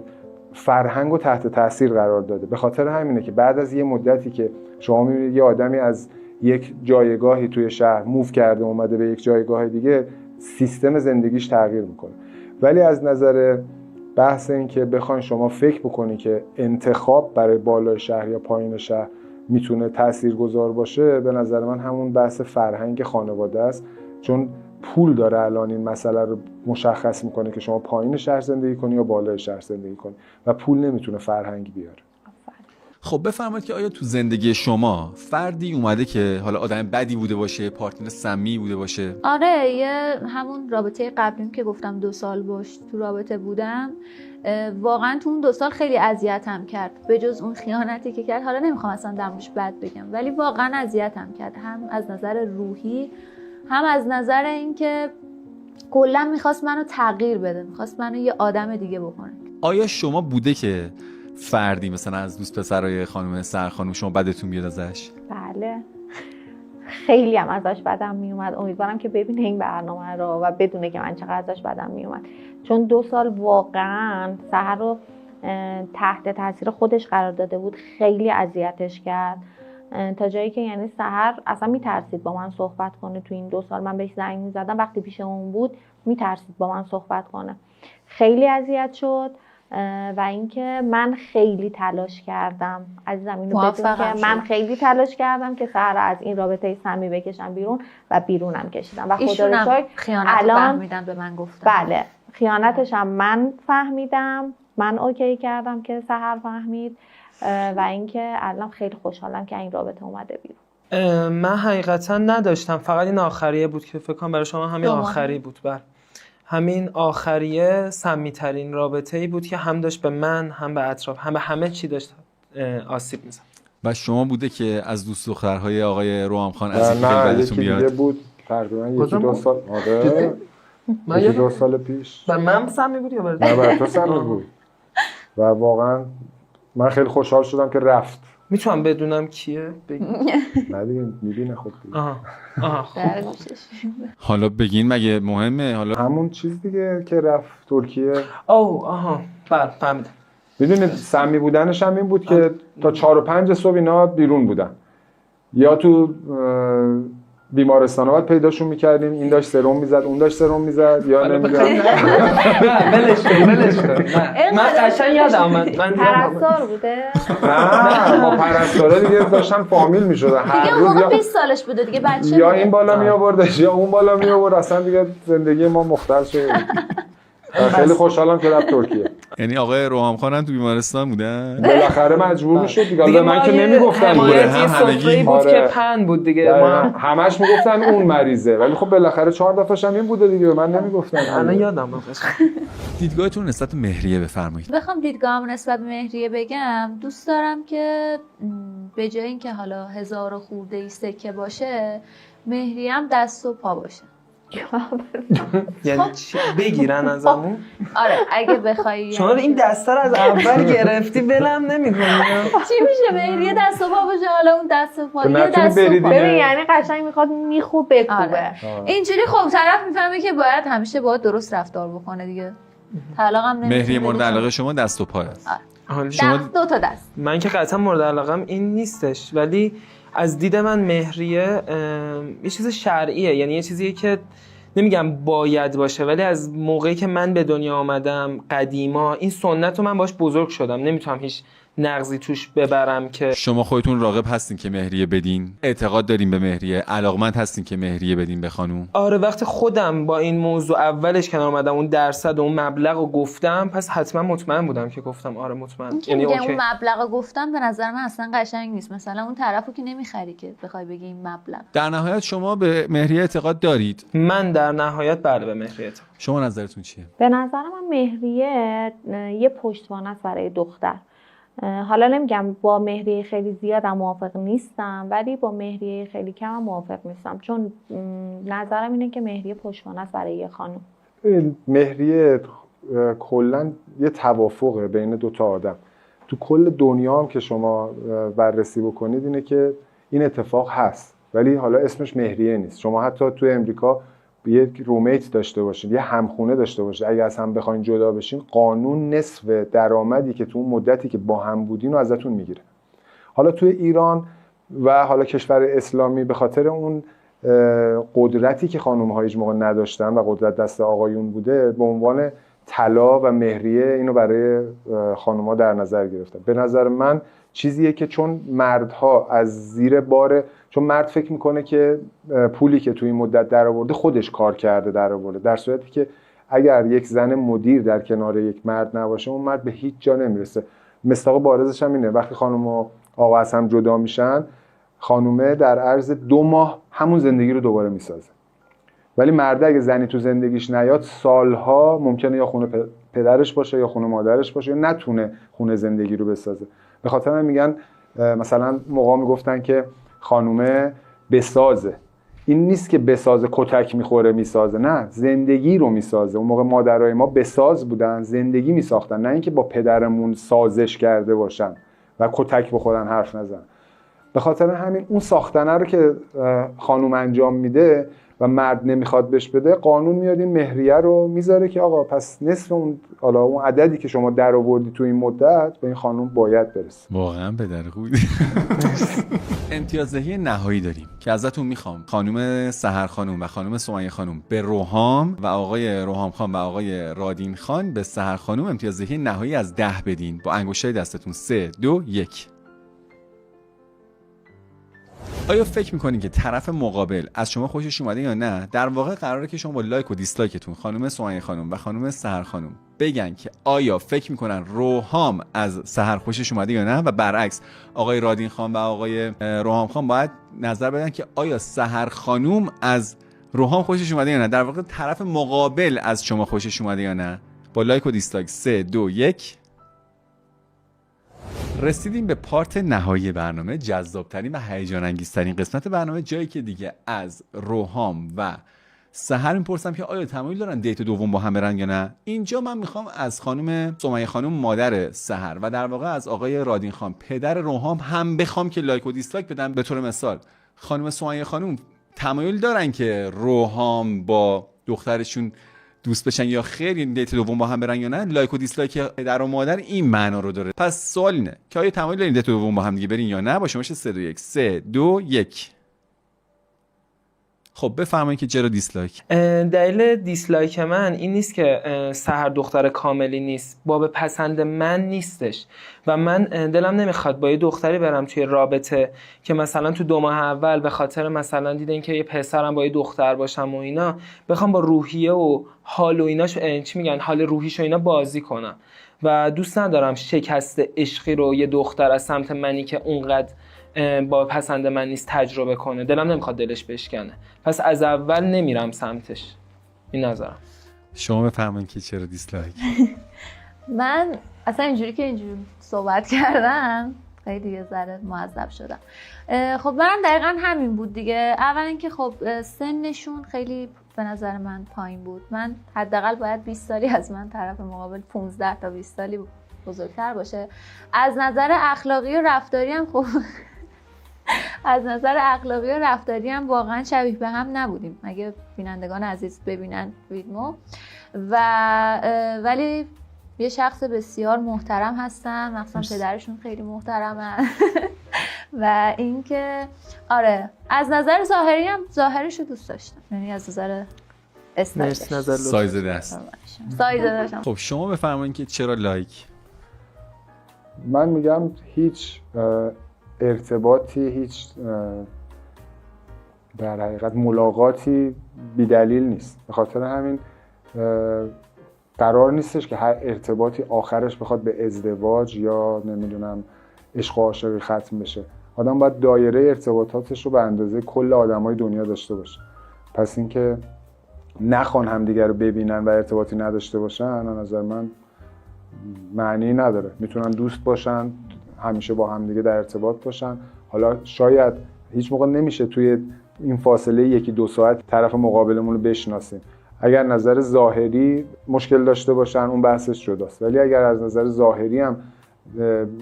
فرهنگو تحت تاثیر قرار داده. به خاطر همینه که بعد از یه مدتی که شما میبینید یه آدمی از یک جایگاهی توی شهر موو کرده اومده به یک جایگاه دیگه، سیستم زندگیش تغییر میکنه. ولی از نظر بحث این که بخواین شما فکر بکنی که انتخاب برای بالای شهر یا پایین شهر میتونه تاثیرگذار باشه، به نظر من همون بحث فرهنگ خانواده است، چون پول داره الان این مسئله رو مشخص میکنه که شما پایین شهر زندگی کنی یا بالای شهر زندگی کنی و پول نمیتونه فرهنگ بیاره. خب بفرمایید که آیا تو زندگی شما فردی اومده که حالا آدم بدی بوده باشه، پارتنر سمی بوده باشه؟ آره، یه همون رابطه قبلیم که گفتم 2 سال باش تو رابطه بودم، واقعا تو اون 2 سال خیلی اذیتم کرد. به جز اون خیانتی که کرد، حالا نمیخوام اصلا درموش بد بگم، ولی واقعا اذیتم کرد، هم از نظر روحی هم از نظر اینکه کلا میخواست منو تغییر بده، میخواست منو یه آدم دیگه بکنه. آیا شما بوده که فردی مثلا از دوست پسرای خانم سرخانم شما بدتون بیاد ازش؟ بله، خیلی هم ازش بدم میومد. امیدوارم که ببینه این برنامه رو و بدونه که من چقدر ازش بدم میومد، چون 2 سال واقعا سحر رو تحت تاثیر خودش قرار داده بود. خیلی اذیتش کرد تا جایی که یعنی سحر اصلا میترسید با من صحبت کنه. تو این 2 سال من بهش زنگ میزدم، وقتی پیش اون بود میترسید با من صحبت کنه. خیلی اذیت شد و اینکه من خیلی تلاش کردم، عزیزم اینو بدون که من خیلی تلاش کردم که سحر از این رابطه صمیمی بکشم بیرون و بیرونم کشیدم و خدا رو شکر خیانت فهمیدم، به من گفتم. بله، خیانتش هم من فهمیدم، من اوکی کردم که سحر فهمید و اینکه الان خیلی خوشحالم که این رابطه اومده بیرون. من حقیقتا نداشتم، فقط این آخریه بود که فکر کنم برای شما همین آخری بود. بله، همین آخریه سمی‌ترین رابطه‌ای بود که هم داشت به من هم به اطراف هم به همه چی داشت آسیب می‌زد. و شما بوده که از دوست دخترهای آقای روحام خان از نه بدتون یکی بیاد؟ دیگه بود تقریبا 1-2 سال. آره، 1-2 سال پیش. و من سمی بود یا نه برای تو سمی بود و واقعا من خیلی خوشحال شدم که رفت. میتونم بدونم کیه؟ بگی. نه دیگه میبینه خود دیگه. آها حالا بگین مگه مهمه؟ حالا همون چیز دیگه که رفت ترکیه. آها بله فهمیدم. میدونید سمی بودنش هم این بود که تا 4 و 5 صبح اینا بیرون بودن، یا تو بیمارستان باید پیداشون میکردیم، این داشت سرم میزد اون داشت سرم میزد یا نمیدونم. بلش کن. من قشنگ یادم اومد. من پرستار بوده؟ نه با پرستارا دیگه داشتن فامیل میشدن هر روز، یا یا 20 سالش بوده دیگه، بچه یا این بالا می آوردش یا اون بالا می آورد. اصلا دیگه زندگی ما مختل شد. خیلی خوشحالم که رفت ترکیه. یعنی آقای روحام خان هم تو بیمارستان بودن؟ بالاخره مجبور میشد دیگه. من که نمیگفتن هم همگی بود که پن بود دیگه. ما همش میگفتن اون مریضه، ولی خب بالاخره 4 دفعه‌ش هم این بوده دیگه. من نمیگفتن. الان یادم اومد. دیدگاهتون نسبت به مهریه بفرمایید. بخوام دیدگاهم نسبت به مهریه بگم، دوست دارم که به جای اینکه حالا 1000 خورده سکه باشه، مهریه هم دست و پا باشه. یعنی چی بگیرن ازمون؟ آره اگه بخوای شما این دسته رو از اول گرفتی ولم نمی‌کنی. چی میشه مهریه دست و پا باشه؟ حالا اون دست و پا یه دست و پا. ببین یعنی قشنگ میخواد میخوب بکوبه. اینجوری خب طرف میفهمه که باید همیشه باید درست رفتار بکنه دیگه. طلاقم نمیشه. مهریه مورد علاقه شما دست و پایه. شما 2 تا دست. من که قطعا مورد علاقم این نیستش، ولی از دید من مهریه یه چیز شرعیه، یعنی یه چیزیه که نمیگم باید باشه، ولی از موقعی که من به دنیا آمدم قدیما این سنت رو من باش بزرگ شدم، نمیتونم هیچ نقضی توش ببرم. که شما خودتون راغب هستین که مهریه بدین؟ اعتقاد دارین به مهریه؟ علاقمند هستین که مهریه بدین به خانوم؟ آره، وقتی خودم با این موضوع اولش کنار اومدم، اون درصد و اون مبلغ رو گفتم، پس حتما مطمئن بودم که گفتم آره مطمئن. یعنی اون مبلغ گفتم به نظر من اصلا قشنگ نیست. مثلا اون طرفو که نمیخری که بخوای بگی این مبلغ. در نهایت شما به مهریه اعتقاد دارید؟ من در نهایت بله به مهریه اعتقاد. شما نظرتون چیه؟ به نظر من مهریه یه پشتوانه است برای دختر. حالا نمیگم با مهریه خیلی زیادم موافق نیستم، ولی با مهریه خیلی کمم موافق نیستم، چون نظرم اینه که مهریه پشتوانه است برای یه خانم. مهریه کلا یه توافقه بین دو تا آدم. تو کل دنیا هم که شما بررسی بکنید اینه که این اتفاق هست، ولی حالا اسمش مهریه نیست. شما حتی تو امریکا یه رومیت داشته باشید، یه همخونه داشته باشید، اگه از هم بخواید جدا بشین، قانون نصف درآمدی که تو اون مدتی که با هم بودین رو ازتون میگیره. حالا توی ایران و حالا کشور اسلامی به خاطر اون قدرتی که خانم‌ها هیچ موقع نداشتن و قدرت دست آقایون بوده، به عنوان طلا و مهریه اینو برای خانم‌ها در نظر گرفتن. به نظر من چیزیه که چون مردها از زیر بار، چون مرد فکر میکنه که پولی که توی این مدت درآورده خودش کار کرده درآورده، در صورتی که اگر یک زن مدیر در کنار یک مرد نباشه اون مرد به هیچ جا نمیرسه. مصداق بارزش هم اینه، وقتی خانم و آقا از هم جدا میشن، خانومه در عرض 2 ماه همون زندگی رو دوباره میسازه، ولی مرد اگه زنی تو زندگیش نیاد سالها ممکنه یا خونه پدرش باشه یا خونه مادرش باشه یا نتونه خونه زندگی رو بسازه. به خاطر من میگن مثلا موقع میگفتن که خانومه بسازه، این نیست که بسازه کتک میخوره میسازه، نه، زندگی رو میسازه. اون موقع مادرای ما بساز بودن، زندگی میساختن، نه اینکه با پدرمون سازش کرده باشن و کتک بخورن حرف نزن. به خاطر همین اون ساختنه رو که خانوم انجام میده و مرد نمیخواد بهش بده، قانون میاد این مهریه رو میذاره که آقا پس نصف اون عددی که شما در آوردی تو این مدت به این خانوم باید برسه. واقعا پدر خوبی. امتیازدهی نهایی داریم که ازتون میخوام خانم سحر خانم و خانم سمیه خانم به روحام و آقای روحام خان و آقای رادین خان به سحر خانم امتیازدهی نهایی از 10 بدین با انگشتای دستتون. 3 2 1. آیا فکر میکنین که طرف مقابل از شما خوشش اومده یا نه؟ در واقع قراره که شما با لایک و دیسلایکتون خانم سمیه خانم و خانم سحر خانم بگن که آیا فکر میکنن روحام از سحر خوشش اومده یا نه، و برعکس آقای رادین خان و آقای روحام خان باید نظر بدن که آیا سحر خانم از روحام خوشش اومده یا نه. در واقع طرف مقابل از شما خوشش اومده یا نه با لایک و دیسلایک. 3 2 1. رسیدیم به پارت نهایی برنامه، جذابترین و هیجان انگیزترین قسمت برنامه، جایی که دیگه از روحام و سحر میپرسم که آیا تمایل دارن دیت دوم با هم برن یا نه. اینجا من میخوام از خانم سمیه خانم مادر سحر و در واقع از آقای رادین خان پدر روحام هم بخوام که لایک و دیسلایک بدن. به طور مثال خانم سمیه خانم تمایل دارن که روحام با دخترشون دوست بشن یا خیر، این دیت دوم با هم برن یا نه. لایک و دیسلایک پدر و مادر این معنا رو داره. پس سوال اینه که آیا تمایل دارین دیت دوم با هم دیگه برین یا نه. با شمارش 3 2 1. 3 2 1. خب بفرمایید که چرا دیسلایک؟ دلیل دیسلایک من این نیست که سحر دختر کاملی نیست، باب پسند من نیستش و من دلم نمیخواد با یه دختری برم توی رابطه که مثلا تو 2 ماه اول به خاطر مثلا دیدن که یه پسرم با یه دختر باشم و اینا بخوام با روحیه و حال و ایناش چی میگن حال روحیش و اینا بازی کنم و دوست ندارم شکست عشقی رو یه دختر از سمت منی که اونقدر با پسند من نیست تجربه کنه. دلم نمیخواد دلش بشکنه، پس از اول نمیرم سمتش. این نظرم. شما بفرمایید که چرا دیسلایک؟ من اصلا اینجوری که اینجوری صحبت کردم خیلی دیگه ذره معذب شدم. خب من دقیقا همین بود دیگه. اول اینکه خب سنشون خیلی به نظر من پایین بود. من حداقل باید 20 سالی از من طرف مقابل 15 تا 20 سالی بزرگتر باشه. از نظر اخلاقی و رفتاری هم خب از نظر اخلاقی و رفتاری هم واقعا شبیه به هم نبودیم، اگه بینندگان عزیز ببینن ویدمو. ولی یه شخص بسیار محترم هستن، مخصوصا پدرشون خیلی محترمن و اینکه آره از نظر ظاهری هم ظاهرشو دوست داشتم، یعنی از نظر سایز دست. خب شما بفرمایید که چرا لایک؟ من میگم هیچ ارتباطی، هیچ در حقیقت ملاقاتی بی‌دلیل نیست. به خاطر همین قرار نیستش که هر ارتباطی آخرش بخواد به ازدواج یا نمیدونم عشق و عاشقی ختم بشه. آدم باید دایره ارتباطاتش رو به اندازه کل آدمای دنیا داشته باشه. پس اینکه نخوان همدیگر رو ببینن و ارتباطی نداشته باشن، از نظر من معنی نداره. میتونن دوست باشن، همیشه با همدیگه در ارتباط باشن. حالا شاید هیچ موقع نمیشه توی این فاصله 1-2 ساعت طرف مقابلمون رو بشناسیم. اگر نظر ظاهری مشکل داشته باشن اون بحثش جداست، ولی اگر از نظر ظاهری هم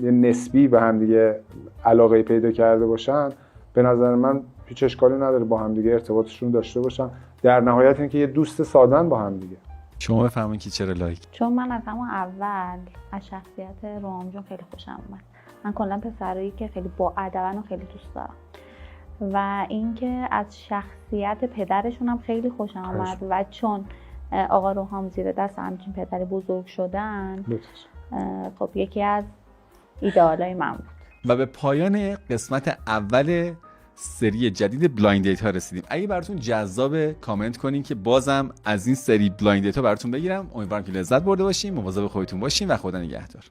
یه نسبی به هم دیگه علاقه پیدا کرده باشن، به نظر من هیچ اشکالی نداره با هم دیگه ارتباطشون داشته باشن. در نهایت اینکه یه دوست سادن با هم دیگه. شما بفهمین که چرا لایک؟ چون من از همون اول از شخصیت روحام جون خیلی خوشم اومد. من کلا پسرایی که خیلی با ادبن و خیلی دوست دارم و اینکه از شخصیت پدرشون هم خیلی خوشم اومد و چون آقا روحام زیر دست همچین پدری بزرگ شدن، خب یکی از ایدئالای من بود. و به پایان قسمت اول سری جدید بلایند دیت ها رسیدیم. اگه براتون جذاب کامنت کنین که بازم از این سری بلایند دیت ها براتون بگیرم. امیدوارم که لذت برده باشین. مواظب خودتون باشین و خدا نگهدار.